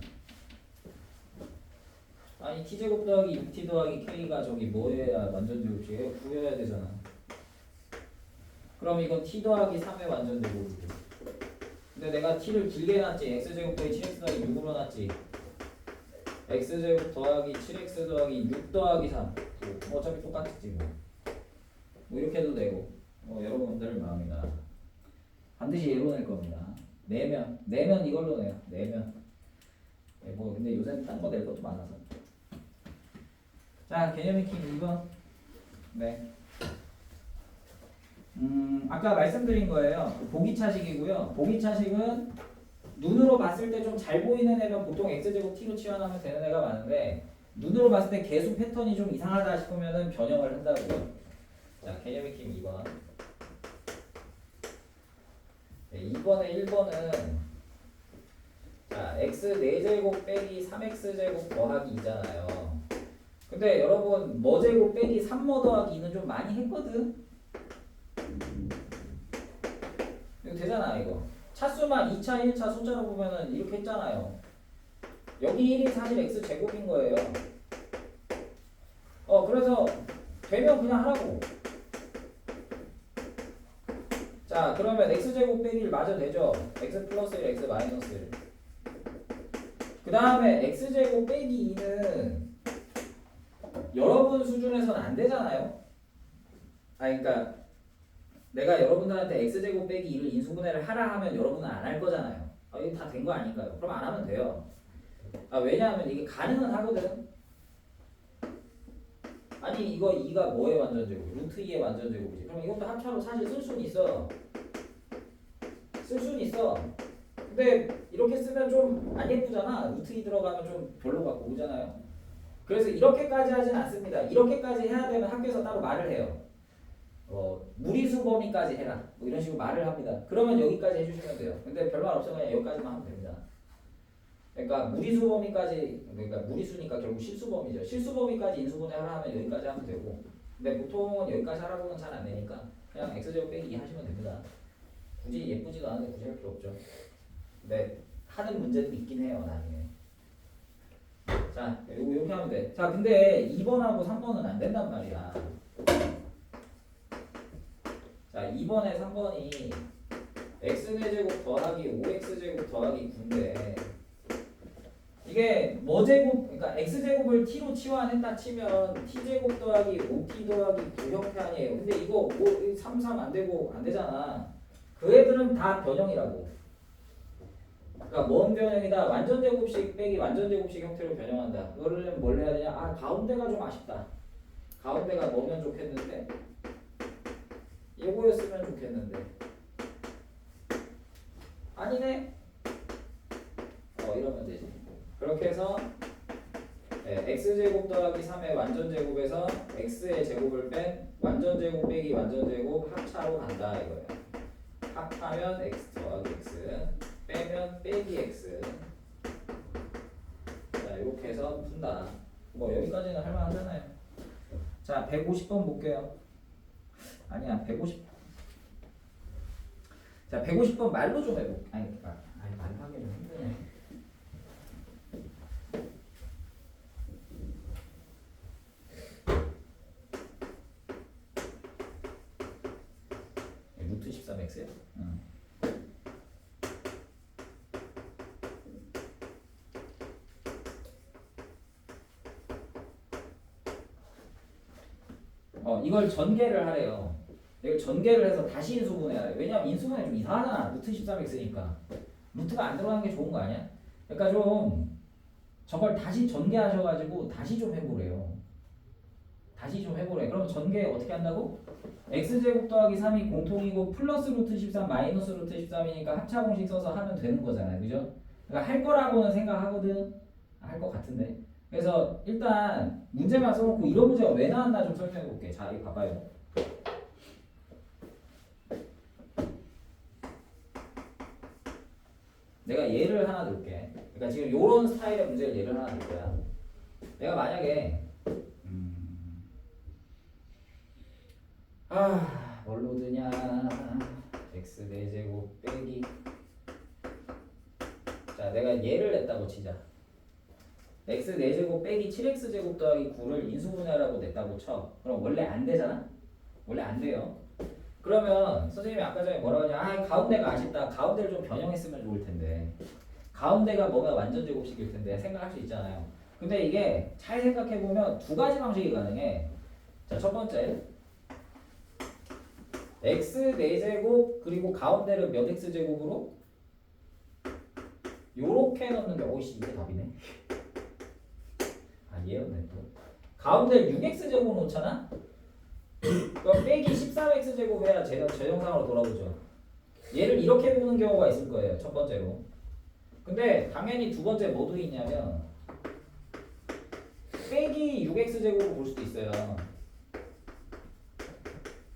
아니 T제곱 더하기 6T 더하기 K가 저기 뭐여야 완전 제곱식이에요? 9여야 되잖아. 그럼 이건 T 더하기 3의 완전 제곱이고. 근데 내가 T를 길게 놨지. X제곱 더하기 7X 더하기 6으로 놨지. X제곱 더하기 7X 더하기 6 더하기 3. 어차피 똑같지 뭐. 뭐 이렇게 해도 되고. 여러분들 마음이다. 반드시 예로 낼 겁니다. 내면 이걸로 내요. 내면. 네, 뭐 근데 요새는 딴 거 낼 것도 많아서. 자, 개념 익힘 2번. 네. 아까 말씀드린 거예요. 보기차식이고요. 보기차식은 눈으로 봤을 때 좀 잘 보이는 애면 보통 x제곱 t로 치환하면 되는 애가 많은데 눈으로 봤을 때 계수 패턴이 좀 이상하다 싶으면은 변형을 한다고요. 자, 개념 익힘 2번. 네, 2번에 1번은 자, x 4제곱 빼기 3x제곱 더하기 2잖아요. 근데 여러분 뭐 제곱 빼기 3뭐 더하기 2는 좀 많이 했거든? 이거 되잖아 이거. 차수만 2차 1차 숫자로 보면은 이렇게 했잖아요. 여기 1이 사실 x제곱인 거예요. 그래서 되면 그냥 하라고. 자 그러면 x제곱 빼기 1 맞아 되죠? x 플러스 1 x 마이너스 1. 그 다음에 x제곱 빼기 2는 여러분 수준에서는 안 되잖아요. 그러니까 내가 여러분들한테 x제곱 빼기 2를 인수분해를 하라 하면 여러분은 안 할 거잖아요. 이거 다 된 거 아닐까요? 그럼 안 하면 돼요. 왜냐하면 이게 가능은 하거든. 아니 이거 2가 뭐의 완전 제곱? 루트 2의 완전 제곱이지. 그럼 이것도 합차로 사실 쓸 수는 있어. 쓸 수는 있어. 근데 이렇게 쓰면 좀 안 예쁘잖아. 루트 2 들어가면 좀 별로 같고 오잖아요. 그래서 이렇게까지 하진 않습니다. 이렇게까지 해야 되면 학교에서 따로 말을 해요. 무리수 범위까지 해라. 뭐 이런 식으로 말을 합니다. 그러면 여기까지 해주시면 돼요. 근데 별로 말 없으면 그냥 여기까지만 하면 됩니다. 그러니까 무리수 범위까지, 그러니까 무리수니까 결국 실수 범위죠. 실수 범위까지 인수분해 하라 하면 여기까지 하면 되고. 근데 보통은 여기까지 하라고는 잘 안 되니까 그냥 x제곱 빼기 2 하시면 됩니다. 굳이 예쁘지도 않은데 굳이 할 필요 없죠. 근데 하는 문제도 있긴 해요 나중에. 자, 이렇게 하면 돼. 자, 근데 2번하고 3번은 안 된단 말이야. 자, 2번에 3번이 x제곱 더하기 5x제곱 더하기 9인데 이게 뭐 제곱, 그러니까 x제곱을 t로 치환했다 치면 t제곱 더하기 5t 더하기 9 형태 아니에요. 근데 이거 3, 3 안 되고 안 되잖아. 그 애들은 다 변형이라고. 그러니까 뭔 변형이다? 완전 제곱식 빼기 완전 제곱식 형태로 변형한다. 그거를 뭘 해야 되냐? 가운데가 좀 아쉽다. 가운데가 뭐면 좋겠는데? 이거였으면 좋겠는데. 아니네? 이러면 되지. 그렇게 해서 x제곱 더하기 3의 완전 제곱에서 x의 제곱을 뺀 완전 제곱 빼기 완전 제곱 합차로 간다 이거예요. 합하면 x 더하기 x 빼면 빼기 x. 자 이렇게 해서 푼다. 뭐 여기까지는 할만하잖아요. 자 150번 볼게요. 아니야 150. 자 150번 말로 좀 해볼게. 아니 말로 하기는 힘드네. 루트 13x요? 이걸 전개를 하래요. 이걸 전개를 해서 다시 인수분해해야 돼. 왜냐면 인수분해 좀 이상하잖아. 루트 13x니까. 루트가 안 들어가는 게 좋은 거 아니야? 그러니까 좀 저걸 다시 전개하셔가지고 다시 좀 해보래요. 다시 좀 해보래. 그럼 전개 어떻게 한다고? x제곱 더하기 3이 공통이고 플러스 루트 13 마이너스 루트 13이니까 합차 공식 써서 하면 되는 거잖아요. 그죠? 그러니까 할 거라고는 생각하거든. 할 것 같은데. 그래서 일단 문제만 써놓고 이런 문제가 왜 나왔나 좀 설명해 볼게. 자, 이거 봐봐요. 내가 예를 하나 들게. 그러니까 지금 이런 스타일의 문제를 예를 하나 들 거야. 내가 만약에 뭘로 드냐? x 4제곱 빼기. 자, 내가 예를 냈다고 치자. x 4제곱 빼기 7x제곱 더하기 9를 인수분해라고 냈다고 쳐. 그럼 원래 안 되잖아? 원래 안 돼요. 그러면 선생님이 아까 전에 뭐라고 하냐? 가운데가 아쉽다. 가운데를 좀 변형했으면 좋을 텐데. 가운데가 뭐가 완전 제곱식일 텐데 생각할 수 있잖아요. 근데 이게 잘 생각해보면 두 가지 방식이 가능해. 자, 첫 번째. x 4제곱 그리고 가운데를 몇 x제곱으로? 요렇게 넣는 게 오이씨 이게 답이네. 얘였네 또. 가운데 6x제곱 놓잖아? 그럼 빼기 13x제곱 해야 제정상으로 돌아오죠. 얘를 이렇게 보는 경우가 있을 거예요. 첫 번째로. 근데 당연히 두 번째 뭐 도 있냐면 빼기 6x제곱을 볼 수도 있어요.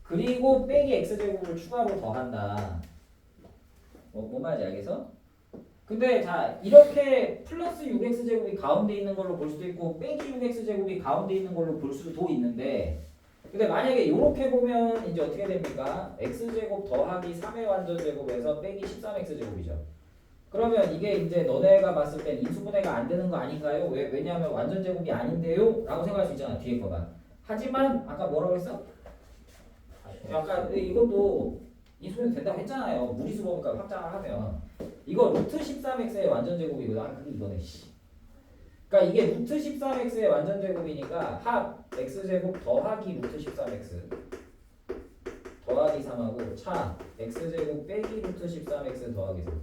그리고 빼기 x제곱을 추가로 더한다. 뭔 말인지 알겠어? 근데 자 이렇게 플러스 6x제곱이 가운데 있는 걸로 볼 수도 있고 빼기 6x제곱이 가운데 있는 걸로 볼 수도 있는데 근데 만약에 이렇게 보면 이제 어떻게 됩니까? x제곱 더하기 3의 완전제곱에서 빼기 13x제곱이죠. 그러면 이게 이제 너네가 봤을 땐 인수분해가 안 되는 거 아닌가요? 왜냐하면 완전제곱이 아닌데요? 라고 생각할 수 있잖아 뒤에 거가. 하지만 아까 뭐라고 했어? 아까 이것도 인수분해 된다고 했잖아요. 무리수 범위값 확장을 하면 이거 루트 13x의 완전제곱이거든. 그게 이거네. 그러니까 이게 루트 13x의 완전제곱이니까 합 x제곱 더하기 루트 13x 더하기 3하고 차 x제곱 빼기 루트 13x 더하기 3.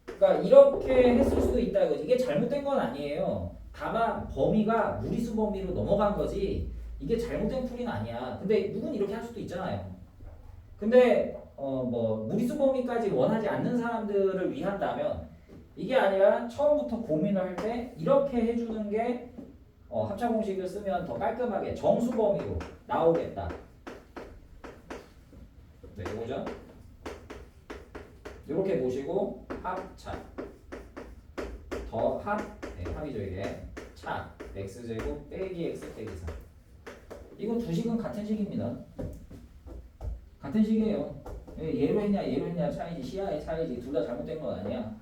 그러니까 이렇게 했을 수도 있다 이거지. 이게 잘못된 건 아니에요. 다만 범위가 무리수 범위로 넘어간 거지 이게 잘못된 풀이는 아니야. 근데 누군 이렇게 할 수도 있잖아요. 근데 뭐 무리수 범위까지 원하지 않는 사람들을 위한다면 이게 아니라 처음부터 고민을 할 때 이렇게 해주는 게 합차 공식을 쓰면 더 깔끔하게 정수 범위로 나오겠다. 네, 이거죠. 이렇게 보시고 합차 더 합, 네, 합이죠 이게 차 x제곱 빼기 x 빼기 3. 이거 두 식은 같은 식입니다. 같은 식이에요. 얘로 했냐 차이지 시야의 차이지 둘 다 잘못된 건 아니야.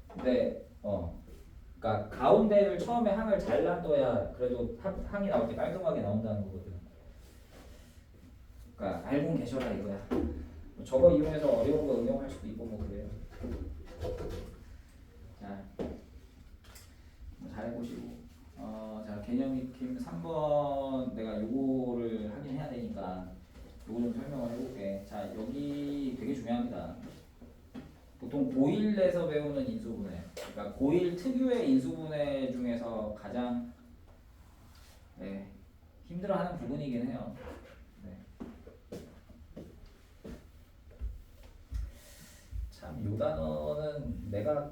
근데 그러니까 가운데를 처음에 항을 잘 놔둬야 그래도 항이 나올 때 깔끔하게 나온다는 거거든. 그러니까 알고 계셔라 이거야. 저거 이용해서 어려운 거 응용할 수도 있고 뭐 그래요. 자, 잘 해보시고 자 개념 익힘 3번 내가 요거를 하긴 해야 되니까 요거 좀 설명을 해볼게. 자 여기 되게 중요합니다. 보통 고1에서 배우는 인수분해, 그러니까 고1 특유의 인수분해 중에서 가장 힘들어하는 부분이긴 해요. 참 요 단어는 내가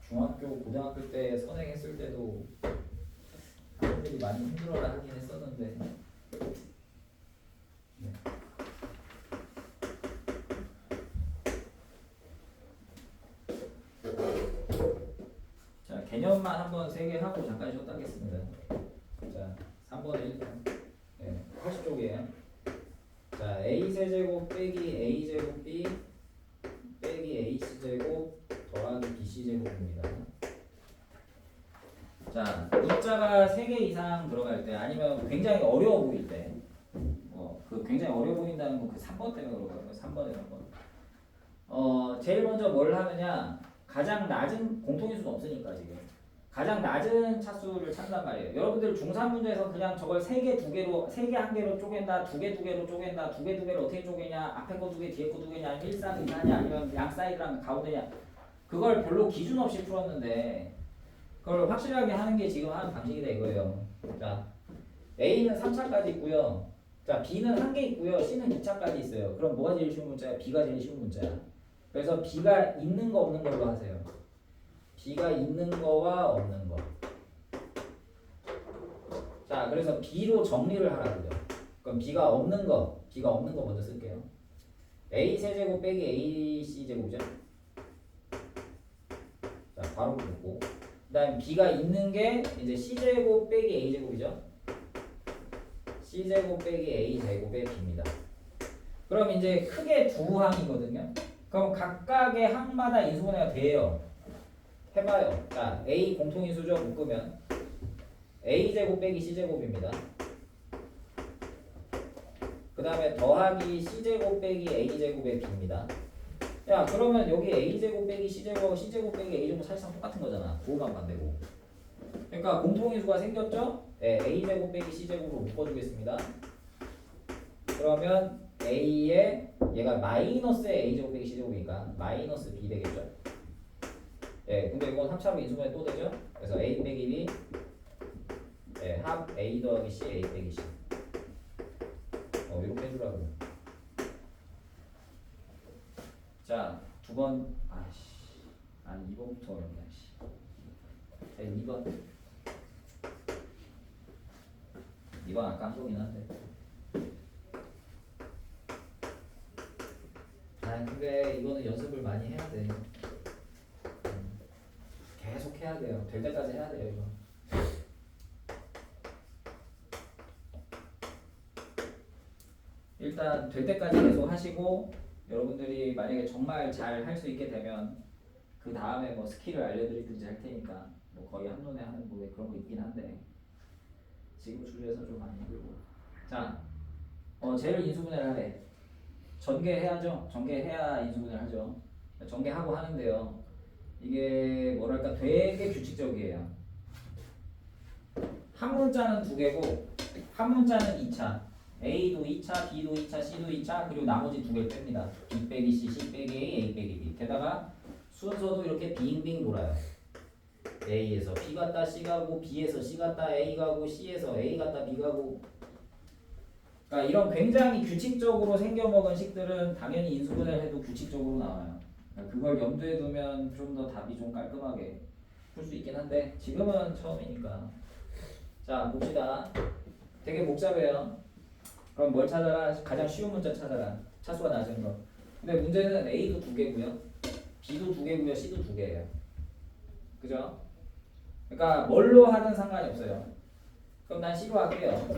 중학교, 고등학교 때 선행했을 때도 사람들이 많이 힘들어라 하긴 했었는데 자 개념만 한번 3개 하고 잠깐 쉬었다 하겠습니다. 자 3번에 1번 80쪽이에요. 자 a 세제곱 빼기 a 제곱 b 빼기 h제곱 더하기 bc제곱입니다. 자 입자가 3개 이상 들어갈 때 아니면 굉장히 어려워 보일 때 그 굉장히 어려워 보인다는 건 그 3번 때문에 그런 거예요. 3번에 3번. 제일 먼저 뭘 하느냐 가장 낮은 공통인수는 없으니까 지금 가장 낮은 차수를 찾는단 말이에요. 여러분들 중3 문제에서 그냥 저걸 3개, 2개로, 3개, 1개로 쪼갠다, 2개, 2개로 쪼갠다, 2개, 2개를 어떻게 쪼개냐, 앞에 거 2개, 뒤에 거 2개냐, 아니면 1상, 2사냐, 아니면 양 사이드랑 가운데냐, 그걸 별로 기준 없이 풀었는데, 그걸 확실하게 하는 게 지금 하는 방식이다 이거예요. 자, A는 3차까지 있고요. 자, B는 1개 있고요. C는 2차까지 있어요. 그럼 뭐가 제일 쉬운 문자야? B가 제일 쉬운 문자야. 그래서 B가 있는 거 없는 걸로 하세요. B가 있는 거와 없는 거. 자, 그래서 B로 정리를 하라고요. 그럼 B가 없는 거 먼저 쓸게요. A 세제곱 빼기 AC 제곱이죠. 자, 바로 붙고. 그다음 B가 있는 게 이제 C 제곱 빼기 A 제곱이죠. C 제곱 빼기 A 제곱의 B입니다. 그럼 이제 크게 두 항이거든요. 그럼 각각의 항마다 인수분해가 돼요. 해봐요. 자, A 공통인수죠. 묶으면 A제곱 빼기 C제곱입니다. 그 다음에 더하기 C제곱 빼기 A제곱의 B입니다. 야, 그러면 여기 A제곱 빼기 C제곱, C제곱 빼기 A제곱 사실상 똑같은 거잖아. 부호만 반대고. 그러니까 공통인수가 생겼죠? 네, A제곱 빼기 C제곱으로 묶어주겠습니다. 그러면 A에 얘가 마이너스의 A제곱 빼기 C제곱이니까 마이너스 B 되겠죠? 예, 근데 이건 합차로 인수분해 또 되죠? 그래서 A 빼기 B, 예, 합 A 더하기 C, A 빼기 C. 이렇게 해주라고. 자, 두 번, 아니 2번부터 어렵네. 자, 2번. 2번 아까 한 거긴 한데. 근데 이거는 연습을 많이 해야 돼. 계속 해야 돼요. 될 때까지 해야 돼요, 이거. 일단 될 때까지 계속 하시고 여러분들이 만약에 정말 잘 할 수 있게 되면 그 다음에 뭐 스킬을 알려드리든지 할 테니까 뭐 거의 한눈에 하는 뭐 그런 거 있긴 한데 지금 주제에서 좀 많이 힘들고. 자, 쟤를 인수분해를 하래. 전개해야죠. 전개해야 인수분해를 하죠. 전개하고 하는데요. 이게 뭐랄까 되게 규칙적이에요. 한 문자는 2개고 한 문자는 2차. A도 2차, B도 2차, C도 2차, 그리고 나머지 2개를 뺍니다. B 빼기 C, C 빼기 A, A 빼기 B. 게다가 순서도 이렇게 빙빙 돌아요. A에서 B 갔다 C 가고, B에서 C 갔다 A 가고, C에서 A 갔다 B 가고. 그러니까 이런 굉장히 규칙적으로 생겨먹은 식들은 당연히 인수분해를 해도 규칙적으로 나와요. 그러니까 그걸 염두에 두면 좀 더 답이 좀 깔끔하게 풀 수 있긴 한데 지금은 처음이니까. 자, 봅시다. 되게 복잡해요. 그럼 뭘 찾아라? 가장 쉬운 문자 찾아라. 차수가 낮은 거. 근데 문제는 A도 2개고요. B도 2개고요. C도 2개예요. 그죠? 그러니까 뭘로 하든 상관이 없어요. 그럼 난 C로 할게요.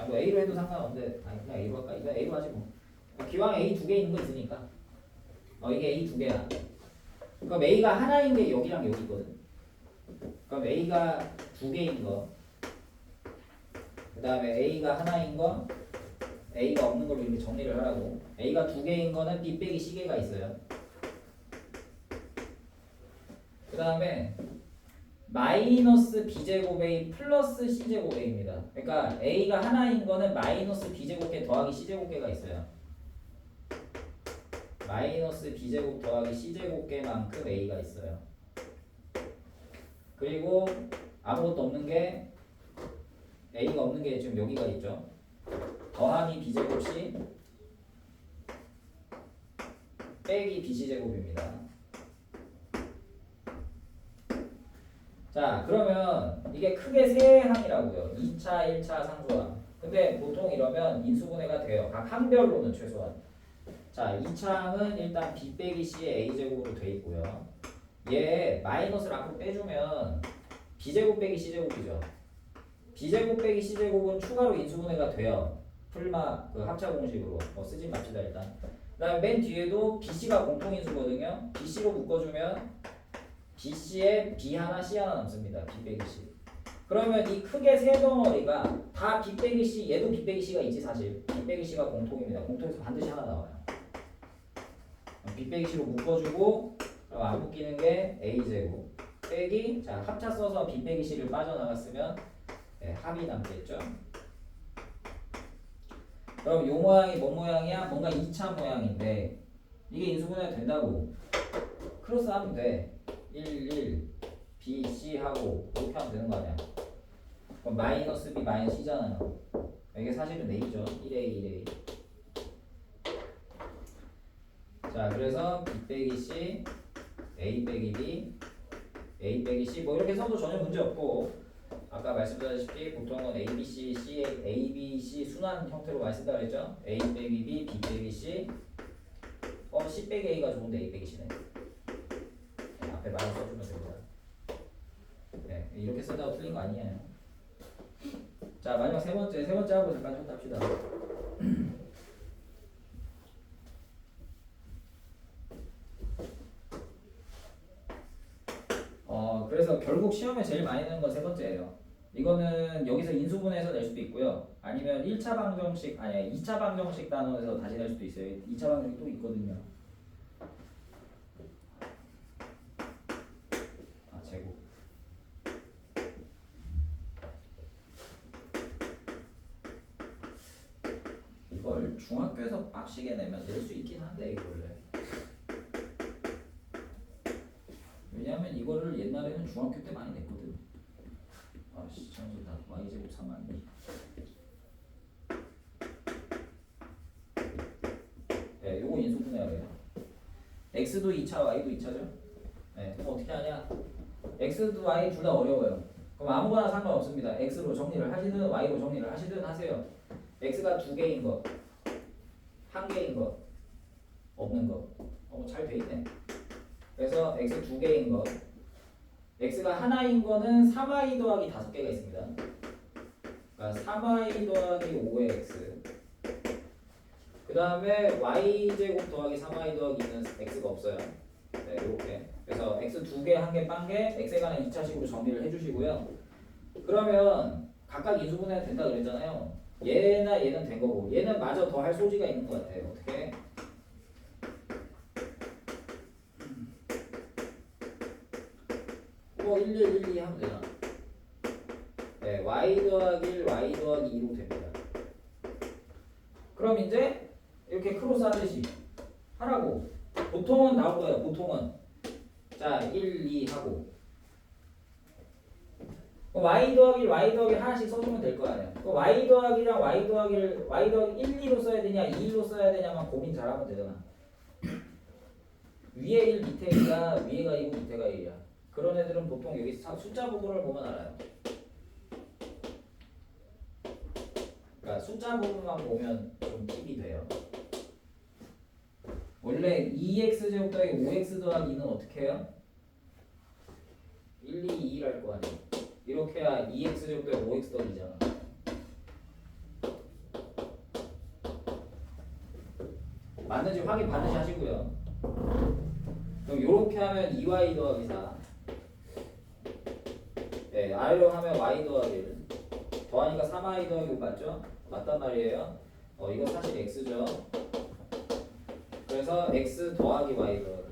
뭐 A로 해도 상관없는데 그냥 A로 할까? 이거 A로 하지 뭐. 기왕 A 2개 있는 거 있으니까. 이게 A 2개야. 그럼 A가 하나인 게 여기랑 여기 있거든. 그럼 A가 2개인 거. 그 다음에 A가 하나인 거, A가 없는 걸로 이렇게 정리를 하라고. A가 2개인 거는 B 빼기 C개가 있어요. 그 다음에 마이너스 B제곱 A 플러스 C제곱 A입니다. 그러니까 A가 하나인 거는 마이너스 B제곱개 더하기 C제곱개가 있어요. 마이너스 B제곱 더하기 C제곱개만큼 A가 있어요. 그리고 아무것도 없는 게 A가 없는 게 지금 여기가 있죠. 더하기 B제곱 C 빼기 BC제곱입니다. 자, 그러면 이게 크게 세 항이라고요. 2차, 1차 상수항. 근데 보통 이러면 인수분해가 돼요. 각 항별로는 최소한. 자, 2차 항은 일단 B 빼기 C의 A제곱으로 돼 있고요. 얘 마이너스를 앞으로 빼주면 B제곱 빼기 C제곱이죠. B제곱 빼기 C제곱은 추가로 인수분해가 돼요. 풀마 그 합차 공식으로. 쓰지 맙시다 일단. 그 다음에 맨 뒤에도 BC가 공통인수거든요. BC로 묶어주면 BC에 B 하나 C 하나 남습니다. B 빼기 C. 그러면 이 크게 세 덩어리가 다 B 빼기 C, 얘도 B 빼기 C가 있지 사실. B 빼기 C가 공통입니다. 공통에서 반드시 하나 나와요. B 빼기 C로 묶어주고 안 묶이는 게 A제곱. 빼기 자 합차 써서 B 빼기 C를 빠져나갔으면 네, 합이 남겠죠. 그럼 요 모양이 뭔 모양이야? 뭔가 2차 모양인데 이게 인수분해가 된다고 크로스 하면 돼. 1, 1, B, C 하고 이렇게 하면 되는 거 아니야. 그럼 마이너스 B 마이너스 C잖아요. 이게 사실은 A죠. 1A, 1A. 자, 그래서 B 빼기 C, A 빼기 B, A 빼기 C 뭐 이렇게 써도 전혀 문제 없고 아까 말씀드렸다시피 보통은 A, B, C, C, A, B, C 순환 형태로 많이 쓴다 그랬죠? A 빼기 B, B 빼기 C C 빼기 A가 좋은데 A 빼기 C네. 네, 앞에 많이 써주면 됩니다. 네, 이렇게 쓴다고 틀린 거 아니에요. 자, 마지막 세 번째 하고 잠깐 좀 합시다. 그래서 결국 시험에 제일 많이 내는 건 세 번째예요. 이거는 여기서 인수분해해서 낼 수도 있고요. 아니면 1차 방정식, 아니 2차 방정식 단원에서 다시 낼 수도 있어요. 2차 방정식 또 있거든요. 제곱. 이걸 중학교에서 빡시게 내면 낼 수 있긴 한데 이거를. 왜냐하면 이거를 옛날에는 중학교 때 많이 냈거든. 시청자 다 y제곱 3만 2. 네, 요거 인수분해하래요. x도 2차, y도 2차죠. 네, 그럼 어떻게 하냐? x도 y 둘 다 어려워요. 그럼 아무거나 상관없습니다. x로 정리를 하시든 y로 정리를 하시든 하세요. x가 두 개인 거, 한 개인 거, 없는 거. 잘 돼 있네. 그래서 x 두 개인 거, x가 하나인 거는 3y 더하기 5개가 있습니다. 그러니까 3y 더하기 5의 x. 그 다음에 y제곱 더하기 3y 더하기 2는 x가 없어요. 네, 이렇게. 그래서 x 두 개, 한 개, 빵 개, x에 관한 2차식으로 정리를 해주시고요. 그러면 각각 인수분해가 된다 그랬잖아요. 얘나 얘는 된 거고, 얘는 마저 더 할 소지가 있는 것 같아요. 어떻게? 1, 1, 1, 2 하면 되잖아. 네, y 더하기 1, y 더하기 2로 됩니다. 그럼 이제 이렇게 크로스 하듯이 하라고. 보통은 나올 거예요. 보통은. 자, 1, 2 하고. y 더하기 1, y 더하기 하나씩 써주면 될 거 아니야. y 더하기랑 y 더하기를 y 더하기 1, 2로 써야 되냐, 2로 써야 되냐만 고민 잘하면 되잖아. 위에 1, 밑에 1이야, 위에가 2고 밑에가 1이야. 그런 애들은 보통 여기 숫자 부분을 보면 알아요. 그러니까 숫자 부분만 보면 좀 팁이 돼요. 원래 2x 더하기 5x 더하기 2는 어떻게 해요? 1, 2, 2를 할 거 아니에요. 이렇게 해야 2x 더하기 5x 더하기 2잖아. 맞는지 확인 반드시 하시고요. 그럼 이렇게 하면 2y 더하기 4. 네, 아래로 하면 y 더하기 1. 더하니까 3y 더하기 5 맞죠? 맞단 말이에요. 이거 사실 x죠. 그래서 x 더하기 y 더하기.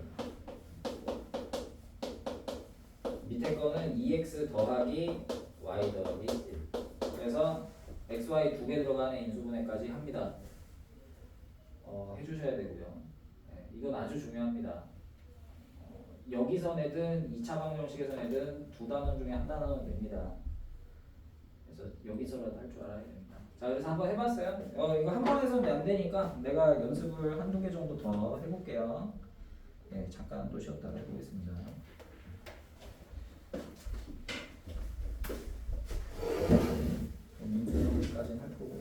밑에 거는 2x 더하기 y 더하기 1. 그래서 x, y 두 개 들어가는 인수분해까지 합니다. 해주셔야 되고요. 네, 이건 아주 중요합니다. 여기서 내든 2차 방정식에서 내든 두 단원 중에 한 단원은 됩니다. 그래서 여기서라도 할 줄 알아야 됩니다. 자, 그래서 한번 해봤어요. 이거 한 번 해서는 안 되니까 내가 연습을 한두 개 정도 더 해볼게요. 네, 잠깐 또 쉬었다가 해보겠습니다. 민주까지는 할 거고.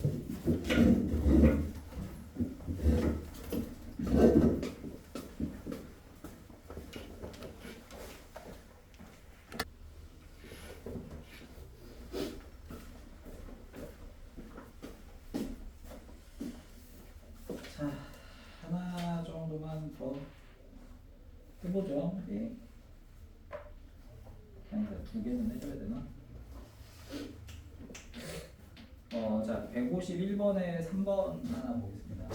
자, 하나 정도만 더 해보죠. 예. 그러니까 두 개는 해줘야 되나? 자, 151번에 3번 하나 보겠습니다.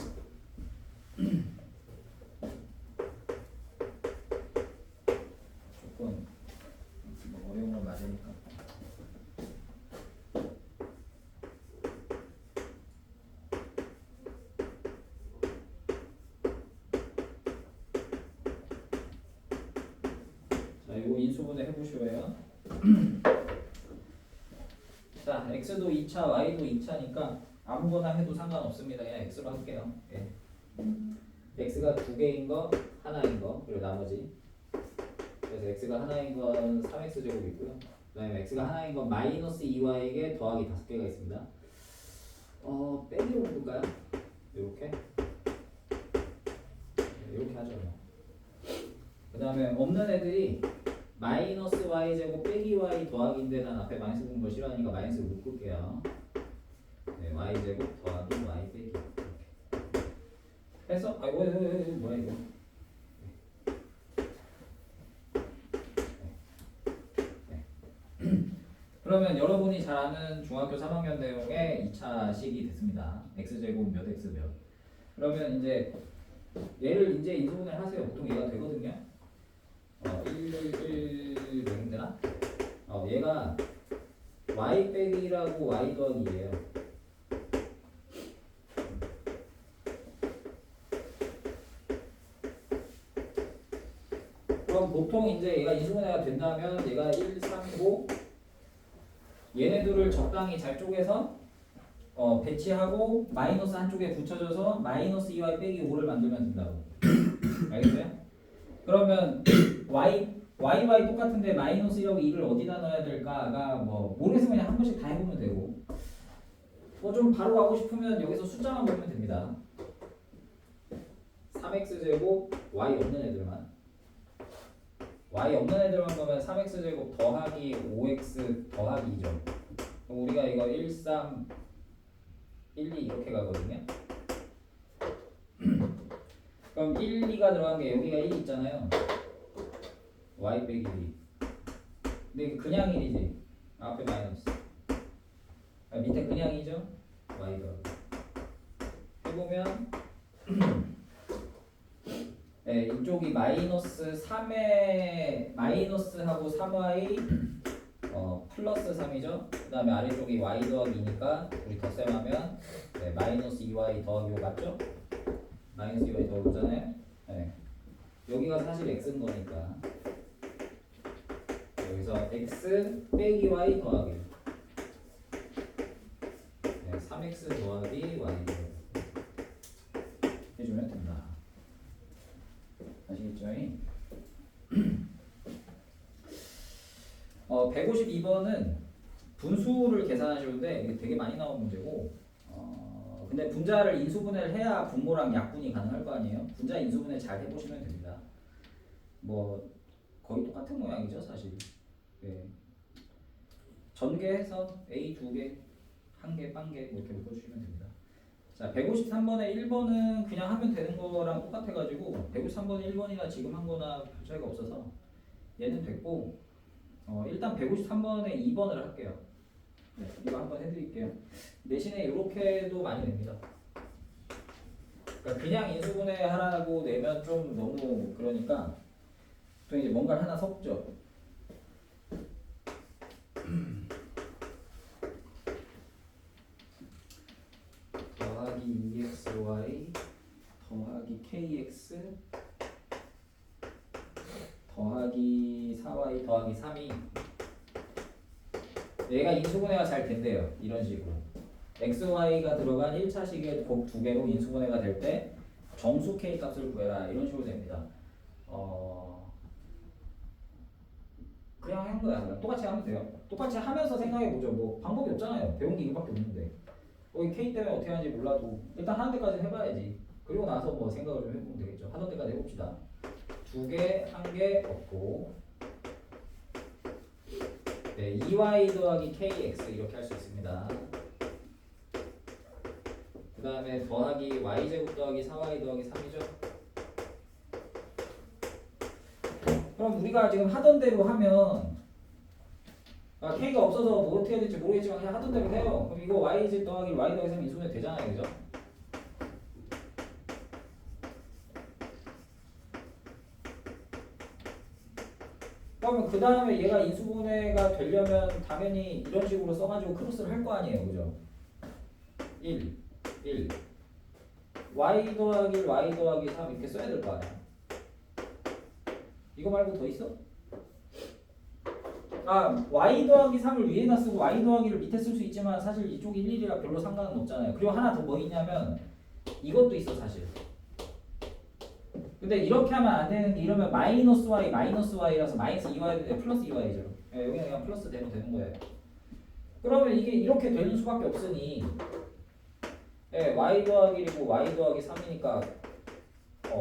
조금 인수분해 해보시오요. 자, x도 2차, y도 2차니까 아무거나 해도 상관없습니다. 그냥 x로 할게요. 예. x가 두 개인 거, 하나인 거, 그리고 나머지. 그래서 x가 하나인 건 3x 제곱이고요. 그다음에 x가 하나인 건 마이너스 2y에게 더하기 5개가 있습니다. 빼기로 볼까요? 이렇게. 이렇게 하죠. 그다음에 없는 애들이 마이너스 y 제곱 빼기 y 더하기인데 난 앞에 마이너스 붙는 거 싫어하니까 마이너스 묶을게요. 네, y 제곱 더하기 y 빼기 이렇게 해서 아이고 뭐야 이거. 그러면 여러분이 잘 아는 중학교 3학년 내용의 2차식이 됐습니다. x제곱 몇 x 몇. 그러면 이제 얘를 이제 인수분해를 하세요. 보통 얘가 되거든요. 1 뭐 힘드나? 얘가 y 빼기라고 y 더하기예요. 그럼 보통 이제 얘가 인수분해가 된다면 얘가 1, 3, 5 얘네들을 적당히 잘 쪼개서 배치하고 마이너스 한쪽에 붙여줘서 마이너스 2y 빼기 5를 만들면 된다고. 알겠어요? 그러면 y 똑같은데 마이너스 1하고 2를 어디다 넣어야 될까가 뭐 모르겠으면 그냥 한 번씩 다 해보면 되고 뭐 좀 바로 가고 싶으면 여기서 숫자만 보면 됩니다. 3x제곱 y 없는 애들만 y 없는 애들만 보면 3x제곱 더하기 5x 더하기 2죠. 그럼 우리가 이거 1, 3, 1, 2 이렇게 가거든요. 그럼 1, 2가 들어간 게 여기가 1 있잖아요. y 빼기 1. 근데 이게 그냥 1이지. 앞에 마이너스. 밑에 그냥 2죠. y 더하기. 해보면 네, 이쪽이 마이너스 3에 마이너스하고 3y 플러스 3이죠. 그 다음에 아래쪽이 y 더하기 2니까 우리 덧셈하면 네, 마이너스 2y 더하기 5 맞죠? 마이너스 2y 더하기 5잖아요. 네. 여기가 사실 x인 거니까 여기서 x 빼기 y 더하기 네, 3x 더하기 y 해주면 된다. 아시겠죠? 152번은 분수를 계산하시는데 이게 되게 많이 나온 문제고 근데 분자를 인수분해를 해야 분모랑 약분이 가능할 거 아니에요? 분자 인수분해 잘 해보시면 됩니다. 뭐 거의 똑같은 모양이죠 사실. 네. 전개해서 A 2개, 1개, 빵개 뭐 이렇게 묶어주시면 됩니다. 자, 153번에 1번은 그냥 하면 되는 거랑 똑같아가지고 153번에 1번이나 지금 한 거나 별 차이가 없어서 얘는 됐고 일단 153번에 2번을 할게요. 네, 이거 한번 해드릴게요. 대신에 이렇게도 많이 냅니다. 그러니까 그냥 인수분해 하라고 내면 좀 너무 그러니까 또 이제 뭔가를 하나 섞죠. 더하기 2xy 더하기 kx 더하기 4y 더하기 3이 얘가 인수분해가 잘 된대요. 이런 식으로 xy가 들어간 1차식의 곱 두 개로 인수분해가 될 때 정수 k 값을 구해라 이런 식으로 됩니다. 그냥 한 거야. 그냥 똑같이 하면 돼요. 똑같이 하면서 생각해보죠. 뭐 방법이 없잖아요. 배운 게 이거밖에 없는데 거기 k 때문에 어떻게 하는지 몰라도 일단 하는 데까지 해봐야지. 그리고 나서 뭐 생각을 좀 해보면 되겠죠. 하던 데까지 해봅시다. 2개, 1개 없고 네, 2y 더하기 kx 이렇게 할 수 있습니다. 그 다음에 더하기 y제곱 더하기 4y 더하기 3이죠. 그럼 우리가 지금 하던 대로 하면 k가 없어서 뭐 어떻게 해야 될지 모르겠지만 그냥 하던 대로 해요. 그럼 이거 y제곱 더하기 y 더하기 3 인수분해 되잖아요. 그죠? 그러면 그 다음에 얘가 인수분해가 되려면 당연히 이런 식으로 써가지고 크로스를 할 거 아니에요. 그죠? 1, 1 y 더하기 y 더하기 3 이렇게 써야 될 거 아니야. 이거 말고 더 있어? y 더하기 3을 위에다 쓰고 y 더하기를 밑에 쓸 수 있지만 사실 이쪽 일일이라 별로 상관은 없잖아요. 그리고 하나 더 뭐 있냐면 이것도 있어 사실. 근데 이렇게 하면 안 되는 게 이러면 마이너스 y라서 마이너스 2y인데 플러스 2y죠. 여기는 그냥 플러스 되면 되는 거예요. 그러면 이게 이렇게 되는 수밖에 없으니 y 더하기 1이고 y 더하기 3이니까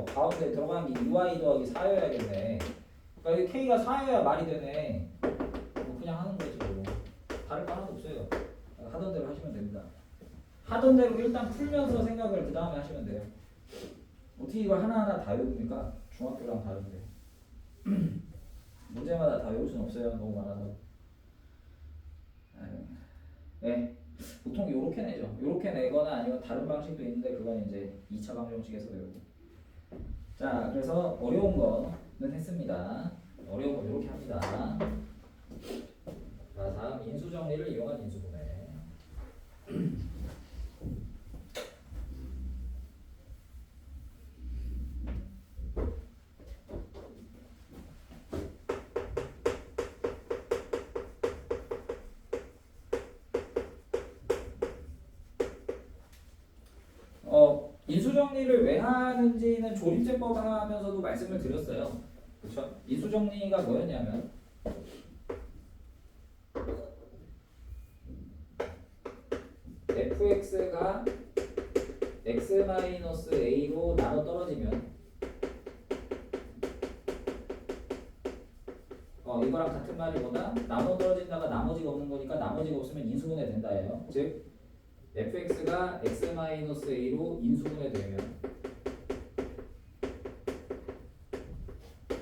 가운데 들어가는 게 2y 더하기 4여야겠네. 그러니까 여기 k가 4여야 말이 되네. 뭐 그냥 하는 거지 뭐. 다를 거 하나도 없어요. 하던 대로 하시면 됩니다. 하던 대로 일단 풀면서 생각을 그 다음에 하시면 돼요. 어떻게 이걸 하나하나 다 외웁니까? 중학교랑 다른데. 문제마다 다 외울 수는 없어요. 너무 많아서. 네. 보통 요렇게 내죠. 요렇게 내거나 아니면 다른 방식도 있는데 그건 이제 2차 방정식에서 외우고. 자, 그래서 어려운 거는 했습니다. 어려운 거 요렇게 합니다. 자, 다음 인수정리를 이용한 인수분해. 인수정리를 왜 하는지는 조립제법 하면서도 말씀을 드렸어요. 그렇죠? 인수정리가 뭐였냐면 fx가 x-a로 나눠 떨어지면 이거랑 같은 말이 뭐다? 나눠 떨어진다가 나머지가 없는 거니까 나머지가 없으면 인수분해 된다예요. 즉 fx가 x-a로 인수분해 되면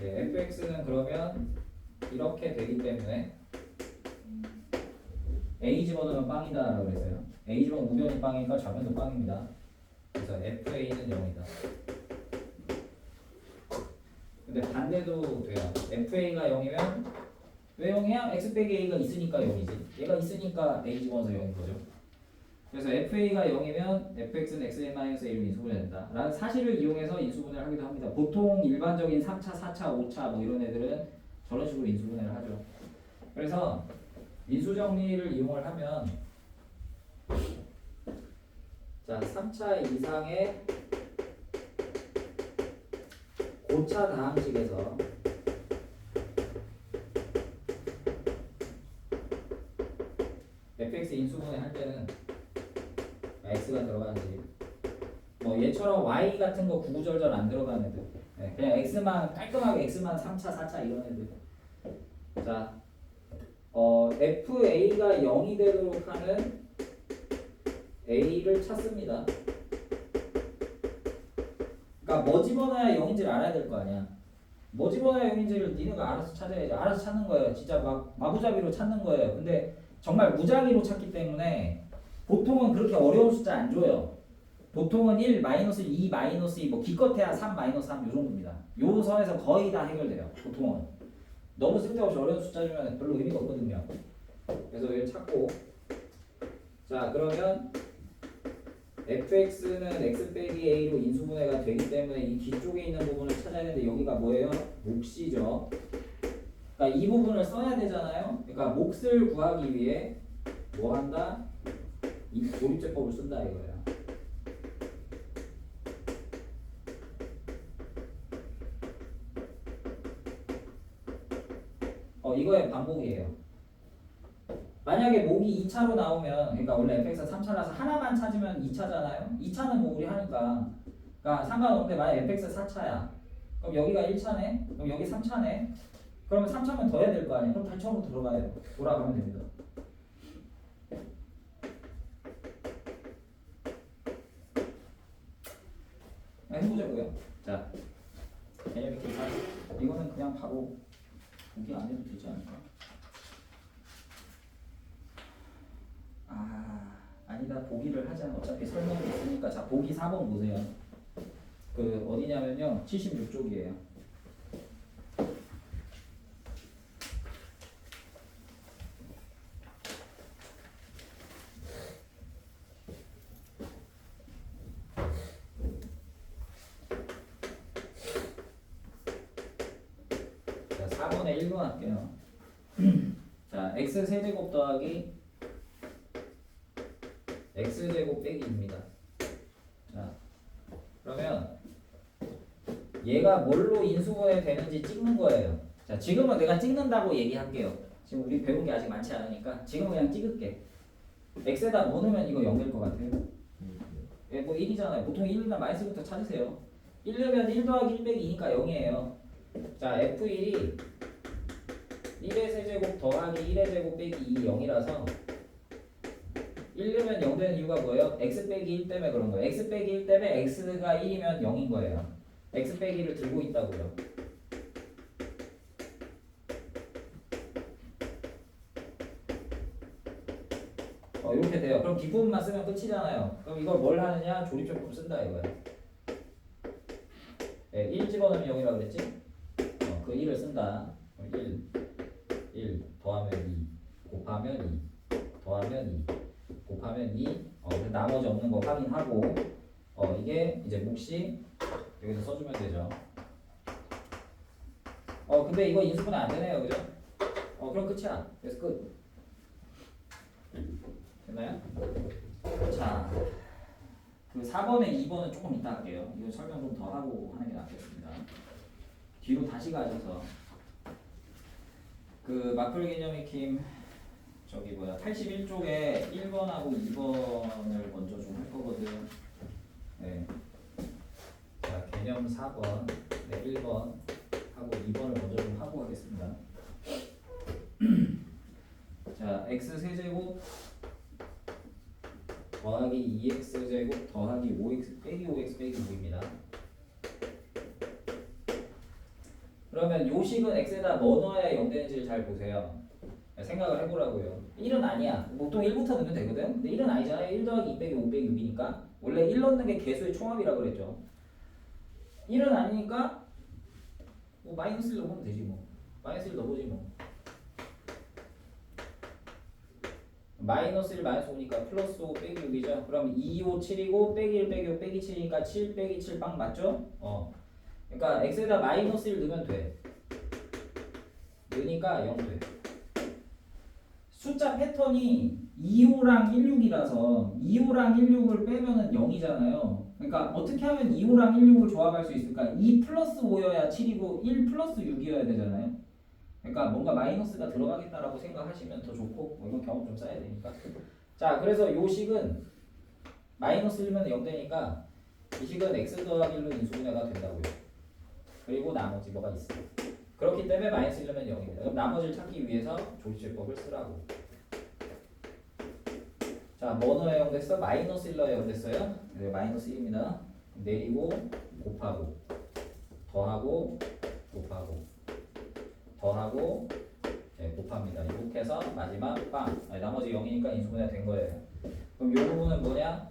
fx는 그러면 이렇게 되기 때문에 a 집어넣으면 빵이다 라고 그랬어요. a 집어넣으면 우변이 빵이니까 좌변도 빵입니다. 그래서 fa는 0이다. 근데 반대도 돼요. fa가 0이면 왜 0이야? x 빼기 a가 있으니까 0이지. 얘가 있으니까 a 집어넣어서 0인 거죠. 그래서 fa가 0이면 fx는 x-a로 인수분해 된다 라는 사실을 이용해서 인수분해를 하기도 합니다. 보통 일반적인 3차, 4차, 5차 뭐 이런 애들은 저런 식으로 인수분해를 하죠. 그래서 인수정리를 이용을 하면 자 3차 이상의 고차 다항식에서 fx 인수분해 할 때는 x가 들어가는지 뭐 얘처럼 y 같은 거 구구절절 안 들어가는 애들 그냥 x만 깔끔하게 x만 3차 4차 이런 애들 자 fa가 0이 되도록 하는 a를 찾습니다. 그러니까 뭐 집어넣어야 0인지를 알아야 될 거 아니야. 뭐 집어넣어야 0인지를 니네가 알아서 찾아야지. 알아서 찾는 거예요. 진짜 막 마구잡이로 찾는 거예요. 근데 정말 무작위로 찾기 때문에 보통은 그렇게 어려운 숫자 안 줘요. 보통은 1, 마이너스 2, 마이너스 2, 뭐 기껏해야 3, 마이너스 3 요 정도입니다. 요 선에서 거의 다 해결돼요. 보통은. 너무 쓸데없이 어려운 숫자 주면 별로 의미가 없거든요. 그래서 이걸 찾고 자 그러면 fx는 x 빼기 a로 인수분해가 되기 때문에 이 뒤쪽에 있는 부분을 찾아야 되는데 여기가 뭐예요? 몫이죠. 그러니까 이 부분을 써야 되잖아요. 그러니까 몫을 구하기 위해 뭐 한다? 이 조립제법을 쓴다 이거예요. 이거의 반복이에요. 만약에 목이 2차로 나오면 그러니까 원래 fx가 3차라서 하나만 찾으면 2차잖아요. 2차는 뭐 우리 하니까 그러니까 상관없는데 만약 fx 4차야. 그럼 여기가 1차네. 그럼 여기 3차네. 그러면 3차면 더 해야 될 거 아니에요. 그럼 다시 처음부터 들어가요. 돌아가면 됩니다. 해보자고요. 자, 개념이 계산. 이거는 그냥 바로 보기 안 해도 되지 않을까? 아니다. 보기를 하자. 어차피 설명이 있으니까. 자, 보기 4번 보세요. 그 어디냐면요. 76쪽이에요. 자, 4번에 1번 할게요. x 세제곱 더하기 x제곱 빼기 2입니다. 자, 그러면 얘가 뭘로 인수분해 되는지 찍는 거예요. 자, 지금은 내가 찍는다고 얘기할게요. 지금 우리 배운 게 아직 많지 않으니까 지금 그냥 찍을게. x에다 뭐 넣으면 이거 0 될 것 같아요? 예, 뭐 1이잖아요. 보통 1이나 마이너스부터 찾으세요. 1 넣으면 1 더하기 1 빼기 2니까 0이에요. 자, f1이 1의 세제곱 더하기 1의 제곱 빼기 2 0이라서 1 넣으면 0 되는 이유가 뭐예요? x 빼기 1 때문에 그런 거예요. x 빼기 1 때문에 x가 1이면 0인 거예요. x 빼기를 들고 있다고요. 이렇게 돼요. 그럼 뒷부분만 쓰면 끝이잖아요. 그럼 이걸 뭘 하느냐? 조립적법 쓴다 이거야. 네, 1 집어넣으면 0이라고 그랬지? 그 1을 쓴다. 1 더하면 2 곱하면 2 더하면 2 곱하면 2 나머지 없는 거 확인하고 이게 이제 몫이 여기서 써주면 되죠. 근데 이거 인수분해 안 되네요. 그죠? 그럼 끝이야. 그래서 끝. 됐나요? 자, 그 4번에 2번은 조금 이따 할게요. 이거 설명 좀 더 하고 하는 게 낫겠습니다. 뒤로 다시 가셔서 그 마플 개념 익힘 저기 뭐야 81쪽에 1번하고 2번을 먼저 좀 할 거거든. 네. 자, 개념 4번, 네, 1번 하고 2번을 먼저 좀 하고 하겠습니다. 자, x 세제곱 더하기 2x 제곱 더하기 5x 빼기 5x 빼기 5입니다. 그러면 요 식은 x에다 뭐 넣어야 0 되는지를 잘 보세요. 생각을 해보라고요. 1은 아니야. 보통 1부터 넣으면 되거든. 근데 1은 아니잖아요. 1 더하기 2 빼기 5 빼기 6이니까 원래 1 넣는 게 개수의 총합이라고 그랬죠. 1은 아니니까 뭐 마이너스를 넣으면 되지 뭐. 마이너스를 넣어보지 뭐. 마이너스 1 마이너스 5니까 플러스 5 빼기 6이죠. 그럼 2, 5, 7이고 빼기 1 빼기 5 빼기 7이니까 7 빼기 7 빵 맞죠? 그러니까 x에다 마이너스 1 넣으면 돼. 넣으니까 0 돼. 숫자 패턴이 25랑 16이라서 25랑 16을 빼면은 0이잖아요. 그러니까 어떻게 하면 25랑 16을 조합할 수 있을까? 2 플러스 5여야 7이고 1 플러스 6이어야 되잖아요. 그러니까 뭔가 마이너스가 들어가겠다라고 생각하시면 더 좋고 이건 경험 좀 쌓아야 되니까. 자, 그래서 요 식은 마이너스 1면 0 되니까 이 식은 x 더하기 1로 인수분해가 된다고요. 그리고 나머지 뭐가 있어. 그렇기 때문에 마이너스 1면 0입니다. 그럼 나머지를 찾기 위해서 조립제법을 쓰라고. 자, 뭐 넣어야 0 됐어? 마이너스 1 넣어야 0 됐어요? 네, 마이너스 1입니다. 내리고 곱하고 더하고 곱하고 더하고 곱합니다. 이렇게 해서 마지막 빵. 나머지 0이니까 인수분해 된 거예요. 그럼 이 부분은 뭐냐?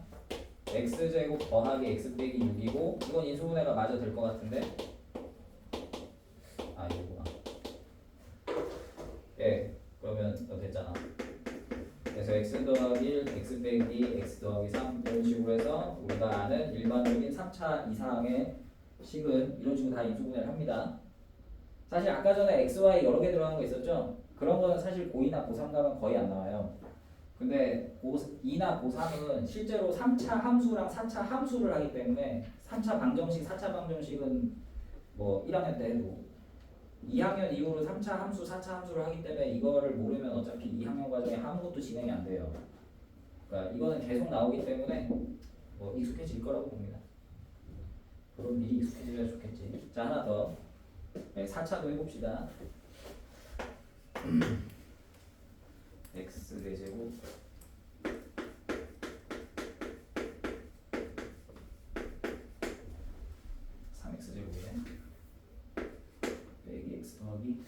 x제곱 더하기 x 빼기 6이고 이건 인수분해가 맞아 될 것 같은데 이거구나. 그러면 됐잖아. 그래서 x 더하기 1, x 빼기 x 더하기 3 이런 식으로 해서 우리가 아는 일반적인 3차 이상의 식은 이런 식으로 다 인수분해를 합니다. 사실 아까 전에 x, y 여러 개 들어가는 거 있었죠? 그런 거는 사실 고2나 고3 가면 거의 안 나와요. 근데 고2나 고3은 실제로 3차 함수랑 4차 함수를 하기 때문에 3차 방정식, 4차 방정식은 뭐 1학년 때 해도 2학년 이후로 3차 함수, 4차 함수를 하기 때문에 이거를 모르면 어차피 2학년 과정에 아무것도 진행이 안 돼요. 그러니까 이거는 계속 나오기 때문에 뭐 익숙해질 거라고 봅니다. 그럼 미리 익숙해지면 좋겠지. 자, 하나 더. 4차도 해봅시다. x 4제곱 빼기 x 더하기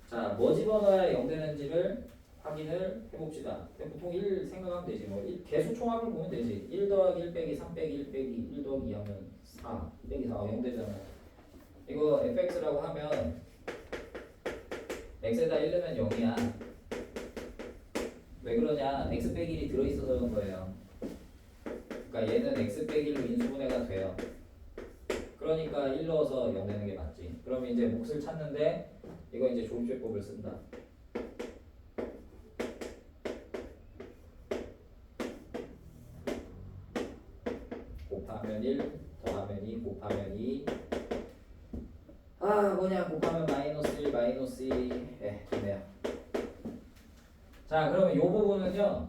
자, 뭐 집어넣어야 0 되는지를 확인을 해봅시다. 보통 1 생각하면 되지. 뭐 개수 총합을 보면 되지. 1 더하기 1 빼기 3 빼기 1 빼기 1 더하기 2 하면 4 빼기 4 0 되잖아. 이거 fx라고 하면 x에다 1 넣으면 0이야. 왜 그러냐? x 빼기 1이 들어있어서 그런 거예요. 그러니까 얘는 x 빼기 1로 인수분해가 돼요. 그러니까 1 넣어서 0 되는 게 맞지. 그럼 이제 몫을 찾는데 이거 이제 조립제법을 쓴다. 곱하면 1 더하면 2 곱하면 2 뭐냐 곱하면 마이너스 1 마이너스 2 좋네요. 자 그러면 이 부분은요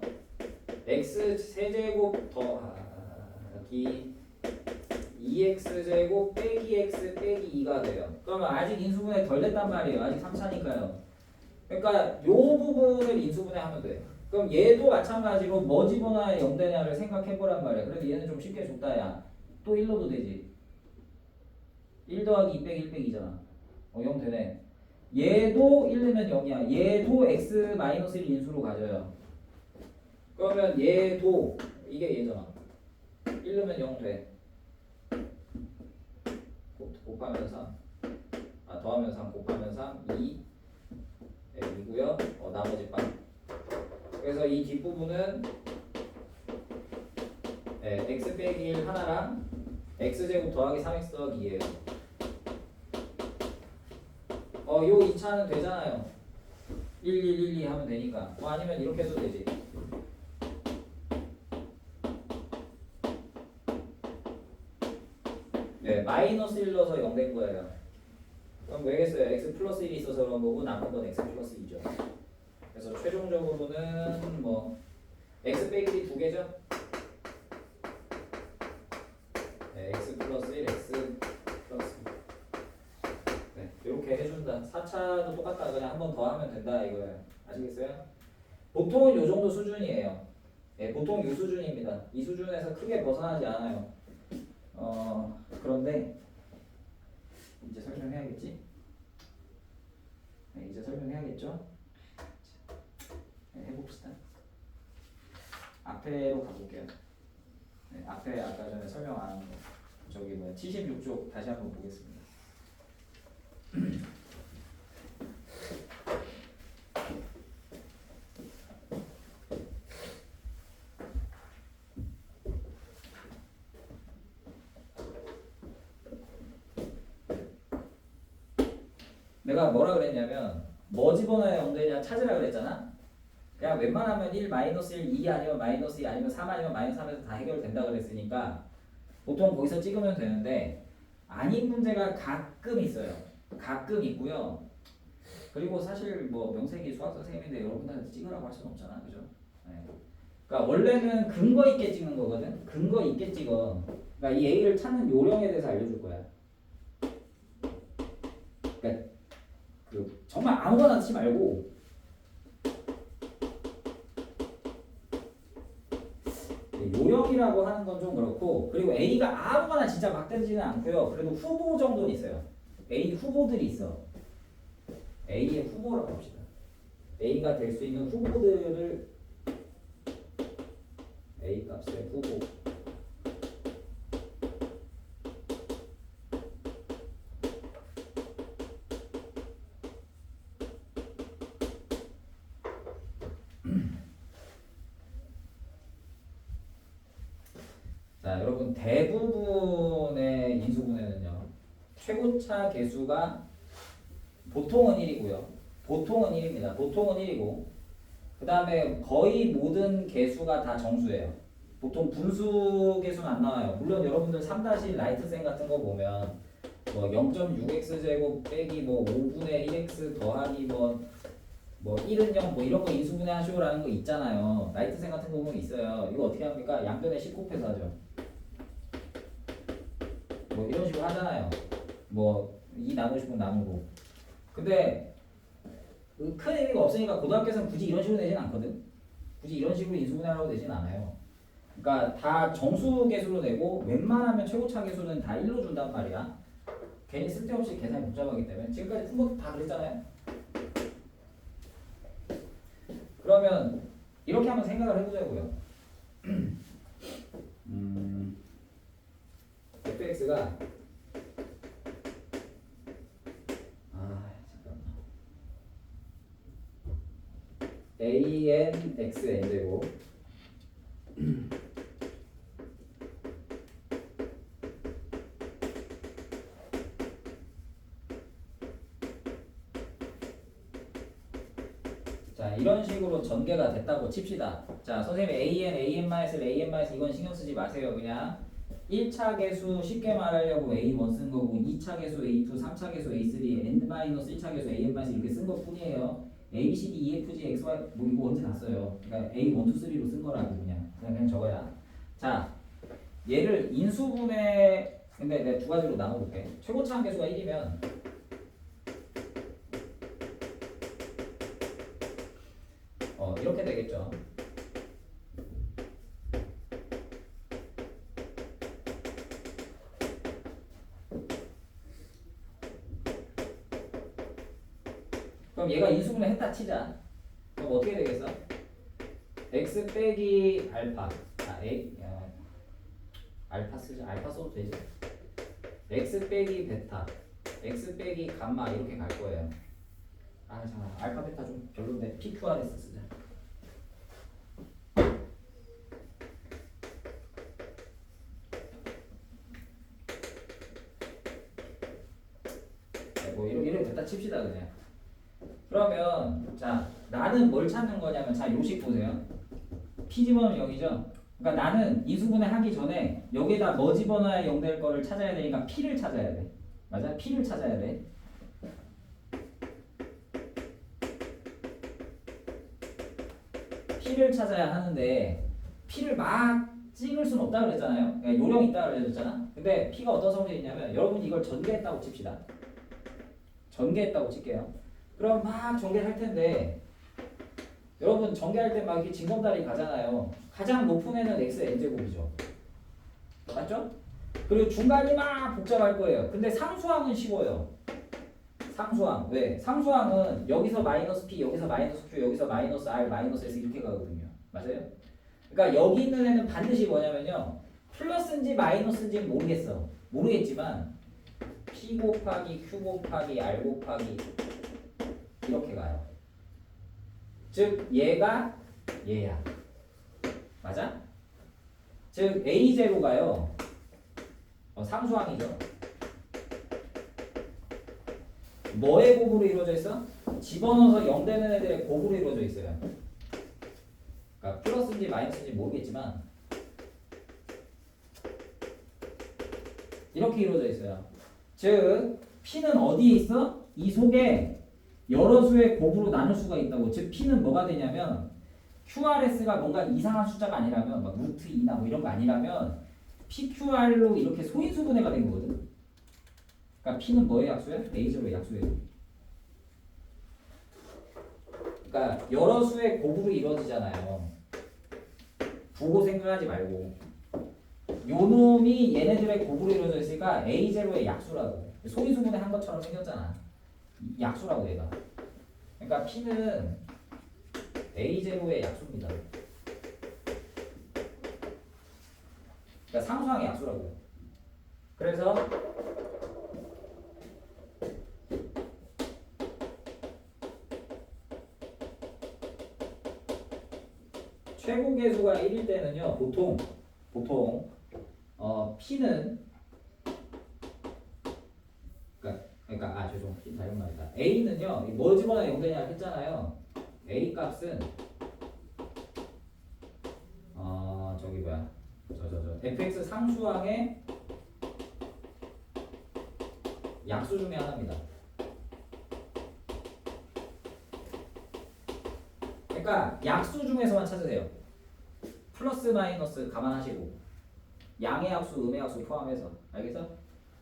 x 세제곱 더하기 2x제곱 빼기 x 빼기 2가 돼요. 그러면 아직 인수분해 덜 됐단 말이에요. 아직 3차니까요. 그러니까 이 부분을 인수분해하면 돼. 그럼 얘도 마찬가지로 뭐 집어넣어야 0 되냐를 생각해보란 말이야. 그래도 얘는 좀 쉽게 줬다 야. 또 1로도 되지. 1 더하기 2 빼기 1 빼기 2잖아. 0 되네. 얘도 1 넣으면 0이야. 얘도 x 마이너스 1 인수로 가져요. 그러면 얘도 이게 얘잖아. 1 넣으면 0 돼. 곱하면 3 더하면 3 곱하면 3 2 2고요. 나머지 빵. 그래서 이 뒷부분은 x 빼기 1 하나랑 x제곱 더하기 3x 더하기 2예요. 요 2차는 되잖아요. 1, 1, 1, 2 하면 되니까. 아니면 이렇게 해도 되지. 마이너스 1 넣어서 0 된 거예요. 그럼 왜겠어요? x 플러스 1이 있어서 그런 거고 남은 건 x 플러스 2죠. 그래서 최종적으로는 뭐 x 빼기 1이 2개죠? x 플러스 1, x 플러스 2. 이렇게 해준다. 4차도 똑같다. 그냥 한 번 더 하면 된다 이거예요. 아시겠어요? 보통은 이 정도 수준이에요. 보통 이 수준입니다. 이 수준에서 크게 벗어나지 않아요. 그런데 이제 설명해야겠지? 이제 설명해야겠죠? 해봅시다. 앞에로 가볼게요. 앞에 아까 전에 설명 안 한 거. 저기 76쪽 다시 한번 보겠습니다. 내가 뭐라 그랬냐면 뭐 집어넣어야 0 되냐 찾으라 그랬잖아. 그냥 웬만하면 1, 마이너스 1, 2 아니면 마이너스 2 아니면 3 아니면 마이너스 3에서 다 해결된다 그랬으니까 보통 거기서 찍으면 되는데 아닌 문제가 가끔 있어요. 가끔 있고요. 그리고 사실 뭐 명색이 수학 선생님인데 여러분들한테 찍으라고 할 수는 없잖아. 그죠? 그러니까 원래는 근거 있게 찍는 거거든. 근거 있게 찍어. 그러니까 이 A를 찾는 요령에 대해서 알려줄 거야. 그러니까 정말 아무거나 넣지 말고 요령이라고 하는 건 좀 그렇고 그리고 A가 아무거나 진짜 막 되지는 않고요. 그래도 후보 정도는 있어요. A 후보들이 있어. A의 후보라고 합시다. A가 될 수 있는 후보들을 A 값의 후보 자, 여러분 대부분의 인수분해는요. 최고차 개수가 보통은 1이고요. 보통은 1입니다. 보통은 1이고 그 다음에 거의 모든 개수가 다 정수예요. 보통 분수 개수는 안 나와요. 물론 여러분들 3- 라이트셈 같은 거 보면 뭐 0.6x제곱 빼기 뭐 5분의 1x 더하기 뭐 1은 0 뭐 이런 거 인수분해 하시오라는 거 있잖아요. 라이트셈 같은 거 보면 있어요. 이거 어떻게 합니까? 양변에 10 곱해서 하죠. 뭐 이런 식으로 하잖아요. 뭐 2 나누시면 나누고. 근데 큰 의미가 없으니까 고등학교에서는 굳이 이런 식으로 되진 않거든. 굳이 이런 식으로 인수분해하라고 되진 않아요. 그러니까 다 정수 개수로 내고 웬만하면 최고차 개수는 다 1로 준단 말이야. 괜히 쓸데없이 계산이 복잡하기 때문에 지금까지 푼 것도 다 그랬잖아요. 그러면 이렇게 한번 생각을 해보자고요. fx가 an xn 제곱 자, 이런 식으로 전개가 됐다고 칩시다. 자, 선생님이 an 이건 신경 쓰지 마세요. 그냥 1차 계수 쉽게 말하려고 a1 쓴 거고 2차 계수 a2, 3차 계수 a3, n-1차 계수 an- 이렇게 쓴 것 뿐이에요. a, b, c, d, e, f, g, x, y 뭐 이거 언제 났어요. 그러니까 a1, 2, 3로 쓴 거라고 그냥 적어야. 자, 얘를 인수분해 근데 내가 두 가지로 나눠볼게. 최고차 함계수가 1이면 이렇게 되겠죠. 그럼 얘가 인수분해 했다 치자. 그럼 어떻게 되겠어? x 빼기 알파. 알파 쓰자. 알파 써도 되지. x 빼기 베타, x 빼기 감마 이렇게 갈 거예요. 아, 잠깐 알파 베타 좀 별론데 PQRS 쓰자. 네, 뭐 이렇게 됐다 칩시다 그냥. 그러면 자 나는 뭘 찾는 거냐면 자 요식 보세요. P 집어넣으면 0이죠. 그러니까 나는 인수분해 하기 전에 여기에다 뭐 집어넣어야 0 될 거를 찾아야 되니까 P를 찾아야 돼. 맞아? P를 찾아야 돼. P를 찾아야 하는데 P를 막 찍을 수는 없다고 그랬잖아요. 그러니까 요령이 있다고 그랬잖아. 근데 P가 어떤 성질이 있냐면 여러분이 이걸 전개했다고 칩시다. 전개했다고 칠게요. 그럼 막 전개를 할 텐데 여러분 전개할 때 막 이렇게 징검다리 가잖아요. 가장 높은 애는 x n제곱이죠. 맞죠? 그리고 중간이 막 복잡할 거예요. 근데 상수항은 쉬워요. 상수항. 왜? 상수항은 여기서 마이너스 p, 여기서 마이너스 q, 여기서 마이너스 r, 마이너스 s 이렇게 가거든요. 맞아요? 그러니까 여기 있는 애는 반드시 뭐냐면요. 플러스인지 마이너스인지 모르겠어. 모르겠지만 p 곱하기 q 곱하기 r 곱하기 이렇게 가요. 즉 얘가 얘야. 맞아? 즉 A0가요. 상수항이죠. 뭐의 곱으로 이루어져 있어? 집어넣어서 0 되는 애들의 곱으로 이루어져 있어요. 그러니까 플러스인지 마이너스인지 모르겠지만 이렇게 이루어져 있어요. 즉 P는 어디에 있어? 이 속에 여러 수의 곱으로 나눌 수가 있다고. 즉 P는 뭐가 되냐면 QRS가 뭔가 이상한 숫자가 아니라면 막 루트 2나 뭐 이런 거 아니라면 PQR로 이렇게 소인수분해가 된 거거든. 그러니까 P는 뭐의 약수야? A0의 약수예요. 그러니까 여러 수의 곱으로 이루어지잖아요. 부호 생각하지 말고 요 놈이 얘네들의 곱으로 이루어져 있으니까 A0의 약수라고. 소인수분해 한 것처럼 생겼잖아. 약수라고 얘가. 그러니까 P는 A0의 약수입니다. 그러니까 상수항의 약수라고. 그래서 최고 계수가 1일 때는요. 보통 P는 그러니까 죄송. P 잘못 말했다. A는요. 뭐 집어넣어 0 되냐 했잖아요. A 값은 저기 뭐야? fx 상수항의 약수 중에 하나입니다. 그러니까 약수 중에서만 찾으세요. 플러스 마이너스 감안하시고 양의 약수, 음의 약수 포함해서. 알겠어?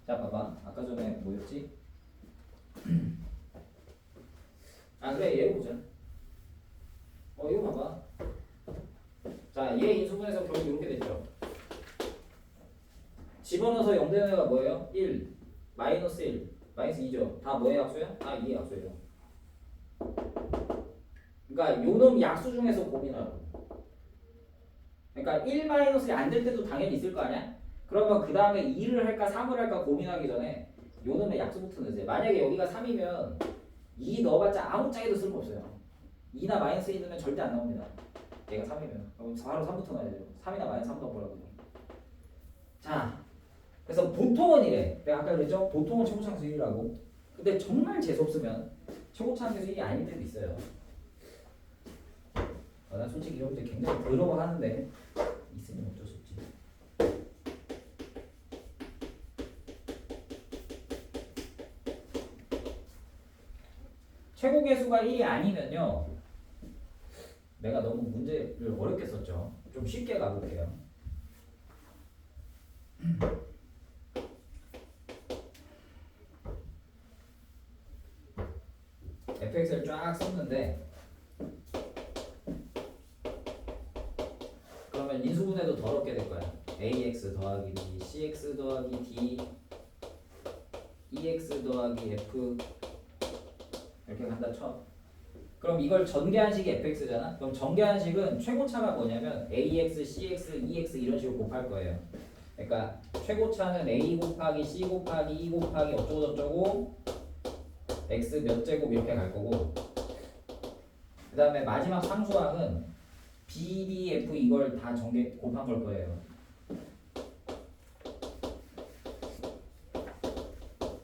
자 봐봐. 아까 전에 뭐였지? 그래 얘 보자. 이거 봐봐. 자, 얘 인수분해서 결국 이렇게 됐죠. 집어넣어서 0 되는 애가 뭐예요? 1, 마이너스 1, 마이너스 2죠. 다 뭐의 약수야? 다 2의 약수예요. 그러니까 요놈 약수 중에서 고민하라고. 그러니까 1 마이너스 안 될 때도 당연히 있을 거 아니야? 그러면 그 다음에 2를 할까 3을 할까 고민하기 전에 요놈의 약수부터 넣으세요. 만약에 여기가 3이면 2 넣어봤자 아무 짝에도 쓸모없어요. 2나 마이너스 1 넣으면 절대 안 나옵니다. 얘가 3이면. 그럼 바로 3부터 넣어야 돼요. 3이나 마이너스 3 넣어보라고. 자, 그래서 보통은 이래. 내가 아까 그랬죠? 보통은 최고차항수 1이라고. 근데 정말 재수없으면 최고차항수 1이 아닐 때도 있어요. 솔직히 여러분들 굉장히 더러워하는데 있으면 어쩔 수 없지. 최고 계수가 1이 아니면요. 내가 너무 문제를 어렵게 썼죠. 좀 쉽게 가볼게요. fx를 쫙 썼는데 그러면 인수분해도 더럽게 될 거야. ax 더하기 b, cx 더하기 d, ex 더하기 f 이렇게 간다 쳐. 그럼 이걸 전개한식이 fx잖아. 그럼 전개한식은 최고차가 뭐냐면 ax, cx, ex 이런 식으로 곱할 거예요. 그러니까 최고차는 a 곱하기 c 곱하기 e 곱하기 어쩌고 저쩌고 x 몇 제곱 이렇게 갈 거고, 그 다음에 마지막 상수항은 b, d, f 이걸 다 전개 곱한 걸 거예요.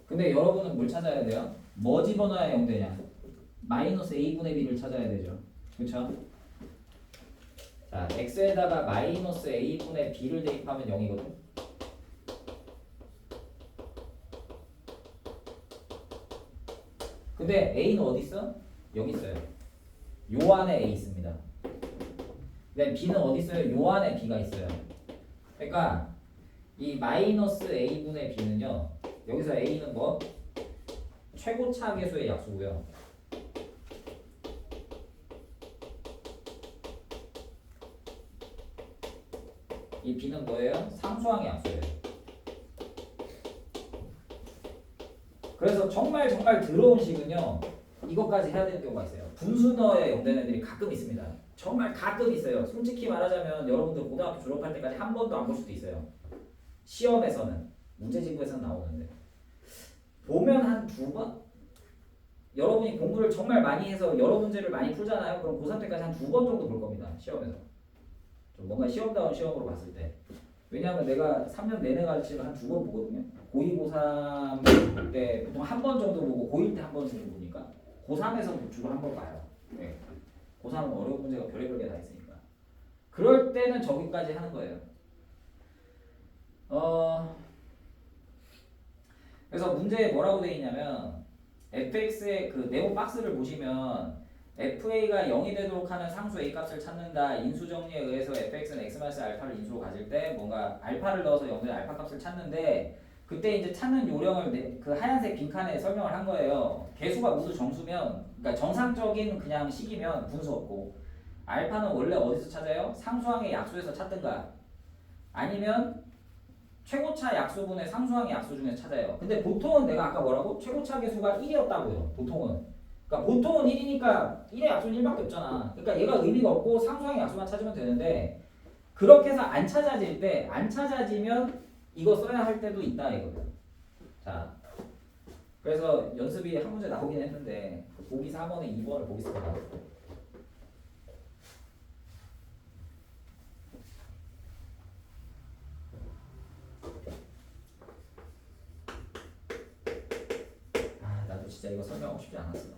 근데 여러분은 뭘 찾아야 돼요? 뭐 집어넣어야 0되냐? 마이너스 a분의 b를 찾아야 되죠. 그쵸? 자, x에다가 마이너스 a분의 b를 대입하면 0이거든. 근데 a는 어디 있어? 여기 있어요. 요 안에 a 있습니다. 근데 b는 어디 있어요? 요 안에 b가 있어요. 그러니까 이 마이너스 a분의 b는요. 여기서 a는 뭐? 최고차 계수의 약수고요. 이 b는 뭐예요? 상수항의 약수예요. 그래서 정말 더러운 식은요. 이것까지 해야 되는 경우가 있어요. 분수 넣어야 0 되는 애들이 가끔 있습니다. 정말 가끔 있어요. 솔직히 말하자면 여러분들 고등학교 졸업할 때까지 한 번도 안 볼 수도 있어요. 시험에서는 문제집에서는 나오는데 보면 한 2번? 여러분이 공부를 정말 많이 해서 여러 문제를 많이 풀잖아요. 그럼 고3 때까지 한 2번 정도 볼 겁니다. 시험에서. 좀 뭔가 시험다운 시험으로 봤을 때. 왜냐하면 내가 3년 내내 가르치면 한 2번 보거든요. 고2, 고3 볼 때 보통 한 번 정도 보고 고1 때 한 번 정도 보니까 고3에서 주로 한 번 봐요. 네. 고3은 어려운 문제가 별의별 게 다 있으니까. 그럴 때는 저기까지 하는 거예요. 그래서 문제에 뭐라고 되어 있냐면 fx의 그 네모 박스를 보시면 fa가 0이 되도록 하는 상수 a 값을 찾는다. 인수 정리에 의해서 fx는 x-, 알파를 인수로 가질 때 뭔가 알파를 넣어서 0된 알파 값을 찾는데 그때 이제 찾는 요령을 그 하얀색 빈칸에 설명을 한 거예요. 개수가 모두 정수면, 그러니까 정상적인 그냥 식이면 분수 없고, 알파는 원래 어디서 찾아요? 상수항의 약수에서 찾든가 아니면 최고차 약수분의 상수항의 약수 중에서 찾아요. 근데 보통은 내가 아까 뭐라고? 최고차 개수가 1이었다고요. 보통은. 그러니까 보통은 1이니까 1의 약수는 1밖에 없잖아. 그러니까 얘가 의미가 없고 상수항의 약수만 찾으면 되는데 그렇게 해서 안 찾아질 때, 안 찾아지면 이거 써야 할 때도 있다 이거예요. 자, 그래서 연습이 한 문제 나오긴 했는데 보기 4번에 2번을 보겠습니다. 아, 나도 진짜 이거 설명하고 싶지 않았어.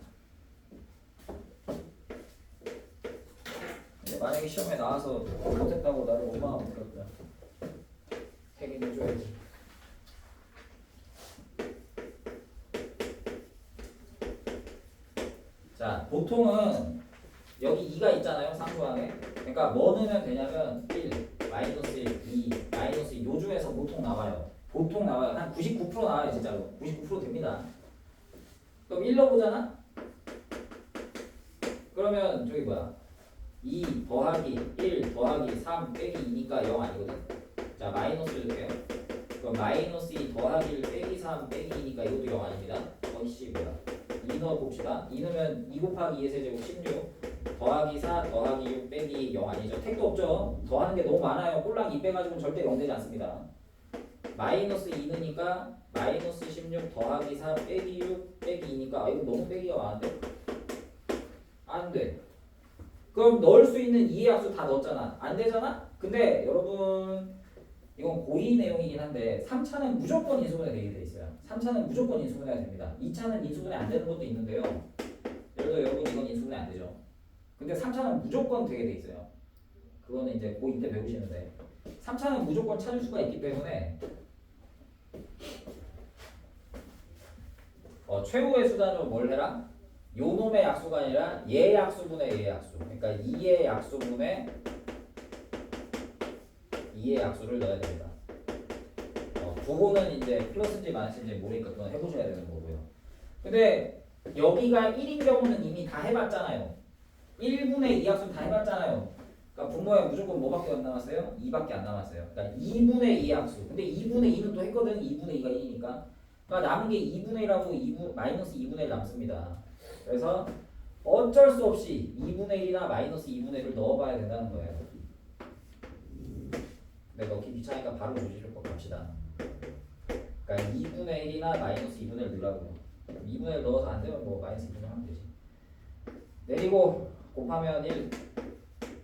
근데 만약에 시험에 나와서 못했다고 나를 원망하면 어떡할 거야? 책임져줘야지. 자, 보통은 여기 2가 있잖아요, 상수항에. 그러니까 뭐 넣으면 되냐면 1, 마이너스 1, 2, 마이너스 2. 요 중에서 보통 나와요. 보통 나와요. 한 99% 나와요, 진짜로. 99% 됩니다. 그럼 1 넣어보잖아? 그러면 저기 뭐야? 2 더하기 1 더하기 3 빼기 2니까 0 아니거든? 자, 마이너스 줄게요. 그럼 마이너스 2 더하기 1 빼기 3 빼기 2니까 이것도 0 아닙니다. 어이씨 뭐야? 2 넣어봅시다. 2 넣으면 2 곱하기 2의 세제곱 16 더하기 4 더하기 6 빼기 0 아니죠? 택도 없죠? 더하는 게 너무 많아요. 꼴랑 2 빼가지고는 절대 0 되지 않습니다. 마이너스 2 넣으니까 마이너스 16 더하기 4 빼기 6 빼기 2니까 이거 너무 빼기가 많은데? 안 돼. 그럼 넣을 수 있는 2의 약수 다 넣었잖아. 안 되잖아? 근데 여러분 이건 고2 내용이긴 한데 3차는 무조건 인수분해 되게 돼 있어요. 3차는 무조건 인수분해가 됩니다. 2차는 인수분해 안 되는 것도 있는데요. 예를 들어 여러분 이건 인수분해 안 되죠. 근데 3차는 무조건 되게 돼 있어요. 그거는 이제 고2 때 배우시는데 3차는 무조건 찾을 수가 있기 때문에 최후의 수단으로 뭘 해라? 요 놈의 약수가 아니라 얘 약수분의 얘 약수. 그러니까 2의 약수분의 2의 약수를 넣어야 됩니다. 부호는 이제 플러스인지 마이너스인지 모르니까 그건 해보셔야 되는 거고요. 근데 여기가 1인 경우는 이미 다 해봤잖아요. 1분의 2 약수 다 해봤잖아요. 그러니까 분모에 무조건 뭐밖에 안 남았어요? 2밖에 안 남았어요. 그러니까 2분의 2 약수. 근데 2분의 2는 또 했거든. 2분의 2가 1이니까. 그러니까 남은 게 2분의 1하고 마이너스 2분의 1 남습니다. 그래서 어쩔 수 없이 2분의 1이나 마이너스 2분의 1을 넣어봐야 된다는 거예요. 근데 넣기 귀찮으니까 바로 조지를 꼭 갑시다. 그러니까 2분의 1이나 마이너스 2분의 1 넣으라고요. 2분의 1 넣어서 안 되면 뭐 마이너스 2분의 1 하면 되지. 내리고 곱하면 1,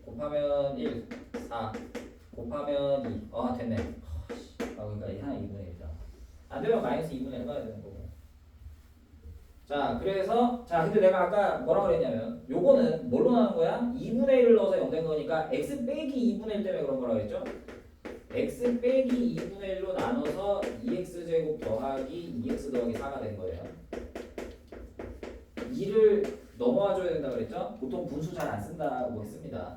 곱하면 1, 4, 곱하면 2. 됐네. 그러니까 하나 2분의 1이다. 안 되면 마이너스 2분의 1 해봐야 되는 거고. 자, 그래서 근데 내가 아까 뭐라고 그랬냐면 요거는 뭘로 나눈 거야? 2분의 1을 넣어서 0 된 거니까 x 빼기 2분의 1 때문에 그런 거라고 했죠? x 빼기 2분의 1로 나눠서 2x제곱 더하기 2x 더하기 4가 된 거예요. 2를 넘어와 줘야 된다고 그랬죠? 보통 분수 잘 안 쓴다고 했습니다.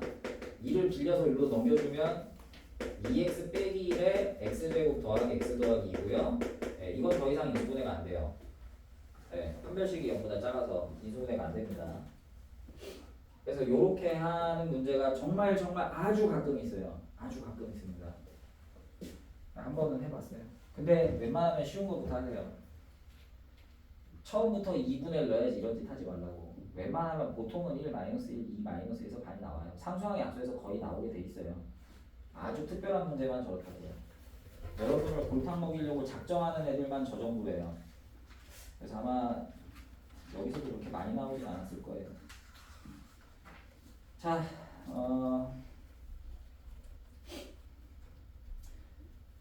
2를 빌려서 1로 넘겨주면 2x 빼기 1에 x제곱 더하기 x 더하기 2고요. 네, 이건 더 이상 인수분해가 안 돼요. 네, 판별식이 0보다 작아서 인수분해가 안 됩니다. 그래서 이렇게 하는 문제가 정말 아주 가끔 있어요. 아주 가끔 있습니다. 한 번은 해봤어요. 근데 웬만하면 쉬운 것부터 하세요. 처음부터 2분의 1 넣어야지 이런 짓 하지 말라고. 웬만하면 보통은 1 마이너스 1, 2 마이너스 1에서 반이 나와요. 상수항의 약수에서 거의 나오게 돼 있어요. 아주 특별한 문제만 저렇다고요. 여러분을 골탕 먹이려고 작정하는 애들만 저 정도예요. 그래서 아마 여기서도 그렇게 많이 나오진 않았을 거예요. 자,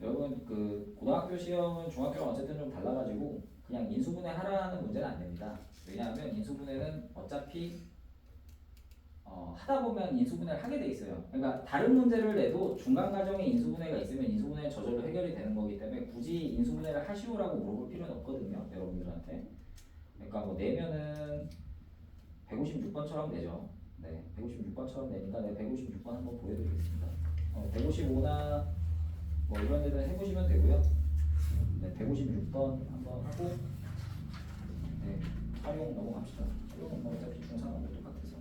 여러분 그 고등학교 시험은 중학교랑 어쨌든 좀 달라가지고 그냥 인수분해 하라는 문제는 안 됩니다. 왜냐하면 인수분해는 어차피 하다 보면 인수분해를 하게 돼 있어요. 그러니까 다른 문제를 내도 중간 과정에 인수분해가 있으면 인수분해 저절로 해결이 되는 거기 때문에 굳이 인수분해를 하시오라고 물어볼 필요는 없거든요, 여러분들한테. 그러니까 뭐 내면은 156번처럼 내죠. 네, 156번처럼 내니까 내가 156번 한번 보여드리겠습니다. 155나 뭐 이런 데는 해보시면 되고요. 네, 156번 한번 하고 네, 활용 넘어갑시다. 활용은 뭐 어차피 중상하고 똑같아서.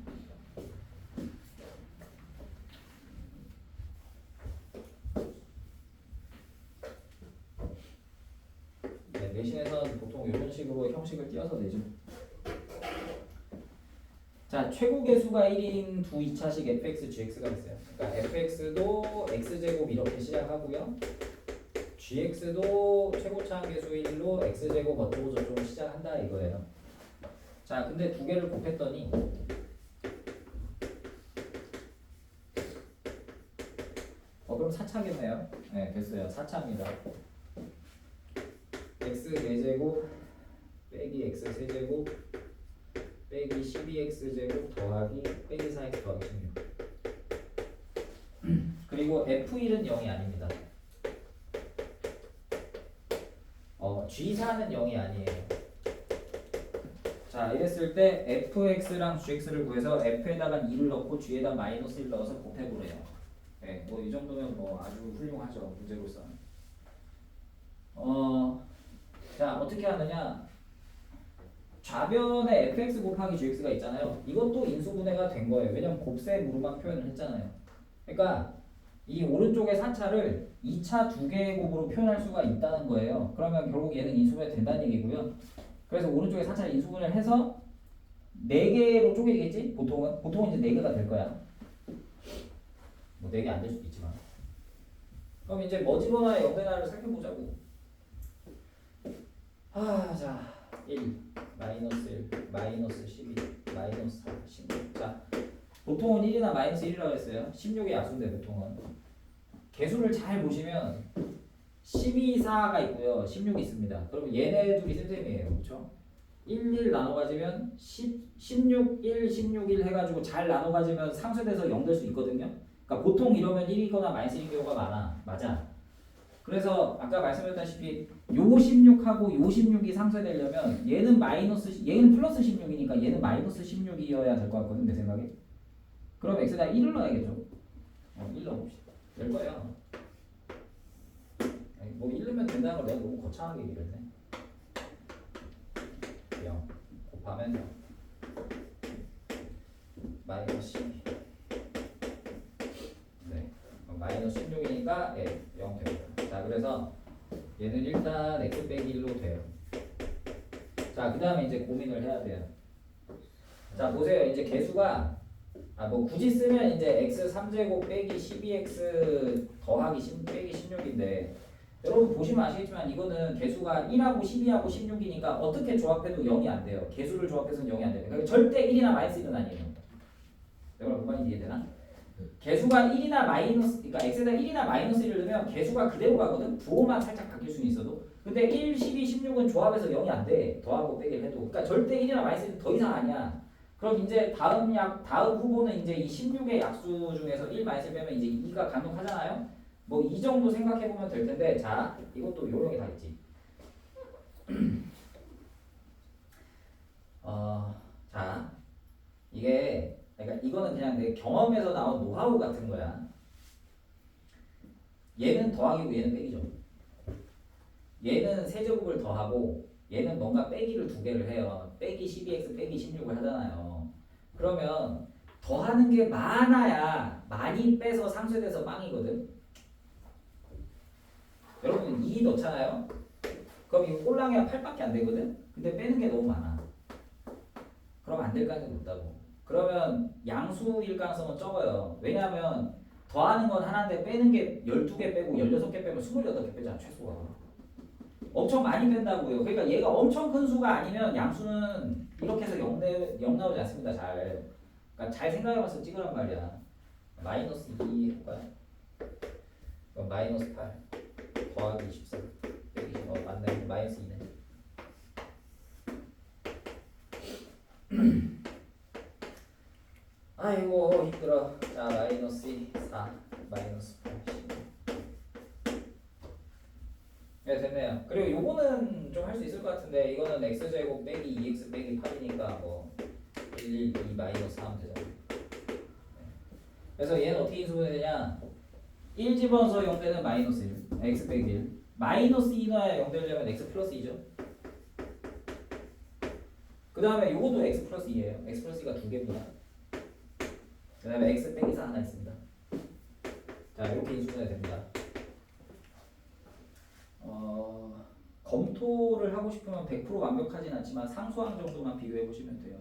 네, 내신에서는 보통 이런 식으로 형식을 띄어서 내죠. 자, 최고 계수가 1인 두 2차식 fx, gx가 있어요. 그러니까 fx도 x제곱 이렇게 시작하고요. gx도 최고차항 계수 1로 x제곱 어쩌고 저쩌고 시작한다 이거예요. 자, 근데 두 개를 곱했더니 그럼 4차겠네요. 네, 됐어요. 4차입니다. x 4제곱 빼기 x 세제곱 빼기 12x제곱 더하기 빼기 4x 더하기 16. 그리고 f1은 0이 아닙니다. G4는 0이 아니에요. 자, 이랬을 때 fx랑 gx를 구해서 f에다가 2를 넣고 g에다 마이너스 1 넣어서 곱해보래요. 네, 뭐 이 정도면 뭐 아주 훌륭하죠, 문제로서. 자, 어떻게 하느냐? 좌변에 fx 곱하기 gx가 있잖아요. 이것도 인수분해가 된 거예요. 왜냐면 곱셈 무르만 표현을 했잖아요. 그러니까 이 오른쪽의 4차를 2차 두 개의 곱으로 표현할 수가 있다는 거예요. 그러면 결국 얘는 인수분해 된다는 얘기고요. 그래서 오른쪽에 4차를 인수분해를 해서 4개로 쪼개겠지? 보통은 이제 4개가 될 거야. 뭐 4개 안 될 수도 있지만. 그럼 이제 뭐 집어넣어야 0대나를 살펴보자고. 자, 1, 마이너스 1, 마이너스 12, 마이너스 4, 16. 자, 보통은 1이나 마이너스 1이라고 했어요. 16의 약수인데 보통은. 개수를 잘 보시면 12, 4가 있고요. 16이 있습니다. 그러면 얘네 둘이 쌤쌤이에요. 그렇죠? 1 나눠 가지면 16, 1, 16, 1 해가지고 잘 나눠 가지면 상쇄돼서 0 될 수 있거든요. 그러니까 보통 이러면 1이거나 마이너스인 경우가 많아. 맞아. 그래서 아까 말씀드렸다시피 요 16하고 요 16이 상쇄되려면 얘는 플러스 16이니까 얘는 마이너스 16이어야 될 것 같거든 내 생각에. 그럼 x에다 1을 넣어야겠죠. 1 넣어봅시다. 될 거예요. 아니, 뭐 1 넣으면 된다는 걸 내가 너무 거창하게 얘기를 했네. 0 곱하면 0 마이너스 12. 네, 마이너스 16이니까 0 됩니다. 자, 그래서 얘는 일단 x 빼기 1로 돼요. 자, 그 다음에 이제 고민을 해야 돼요. 자, 보세요. 이제 개수가 뭐 굳이 쓰면 이제 x 3제곱 빼기 12x 더하기 10 빼기 16인데 여러분 보시면 아시겠지만 이거는 개수가 1하고 12하고 16이니까 어떻게 조합해도 0이 안 돼요. 개수를 조합해서는 0이 안 돼요. 그러니까 절대 1이나 마이너스 1은 아니에요. 여러분 무슨 말인지 이해되나? 개수가 1이나 마이너스, 그러니까 x에다 1이나 마이너스 1을 넣으면 개수가 그대로 가거든. 부호만 살짝 바뀔 수는 있어도. 근데 1, 12, 16은 조합해서 0이 안 돼. 더하고 빼기를 해도. 그러니까 절대 1이나 마이너스 1은 더 이상 아니야. 그럼 이제 다음 후보는 이제 이 16의 약수 중에서 1 마이너스 1 빼면 이제 2가 강력하잖아요. 뭐 이 정도 생각해 보면 될 텐데, 자, 이것도 요령이 다 있지. 자, 이게 그러니까 이거는 그냥 내 경험에서 나온 노하우 같은 거야. 얘는 더하기고 얘는 빼기죠. 얘는 세제곱을 더하고 얘는 뭔가 빼기를 두 개를 해요. 빼기 12x 빼기 16을 하잖아요. 그러면 더하는 게 많아야 많이 빼서 상쇄돼서 빵이거든. 여러분 2 넣잖아요. 그럼 이거 꼴랑이가 8밖에 안 되거든. 근데 빼는 게 너무 많아. 그럼 안 될 가능성이 높다고. 그러면 양수일 가능성은 적어요. 왜냐하면 더하는 건 하나인데 빼는 게 12개 빼고 16개 빼면 28개 빼잖아 최소가. 엄청 많이 뺀다고요. 그러니까 얘가 엄청 큰 수가 아니면 양수는 이렇게 해서 0 나오지 않습니다. 그러니까 잘 생각해봐서 찍으란 말이야. 마이너스 2 해볼까요? 그럼 마이너스 8 더하기 24 빼기 맞네. 마이너스 2네. 아이고 힘들어. 자, 마이너스 4 마이너스 8 네, 됐네요. 그리고 요거는 좀 할 수 있을 것 같은데 이거는 x제곱 빼기 2x 빼기 8이니까 뭐 1, 2 마이너스 4 하면 되잖아. 그래서 얘는 어떻게 인수분해 되냐? 1 집어넣어서 0 되는 마이너스 1 x 빼기 1 마이너스 2 넣어야 0 되려면 x 플러스 2죠. 그 다음에 요것도 x 플러스 2예요. x 플러스 2가 두 개입니다. 그 다음에 x 빼기 4 하나 있습니다. 자, 이렇게 인수분해 됩니다. 검토를 하고 싶으면 100% 완벽하진 않지만 상수항 정도만 비교해 보시면 돼요.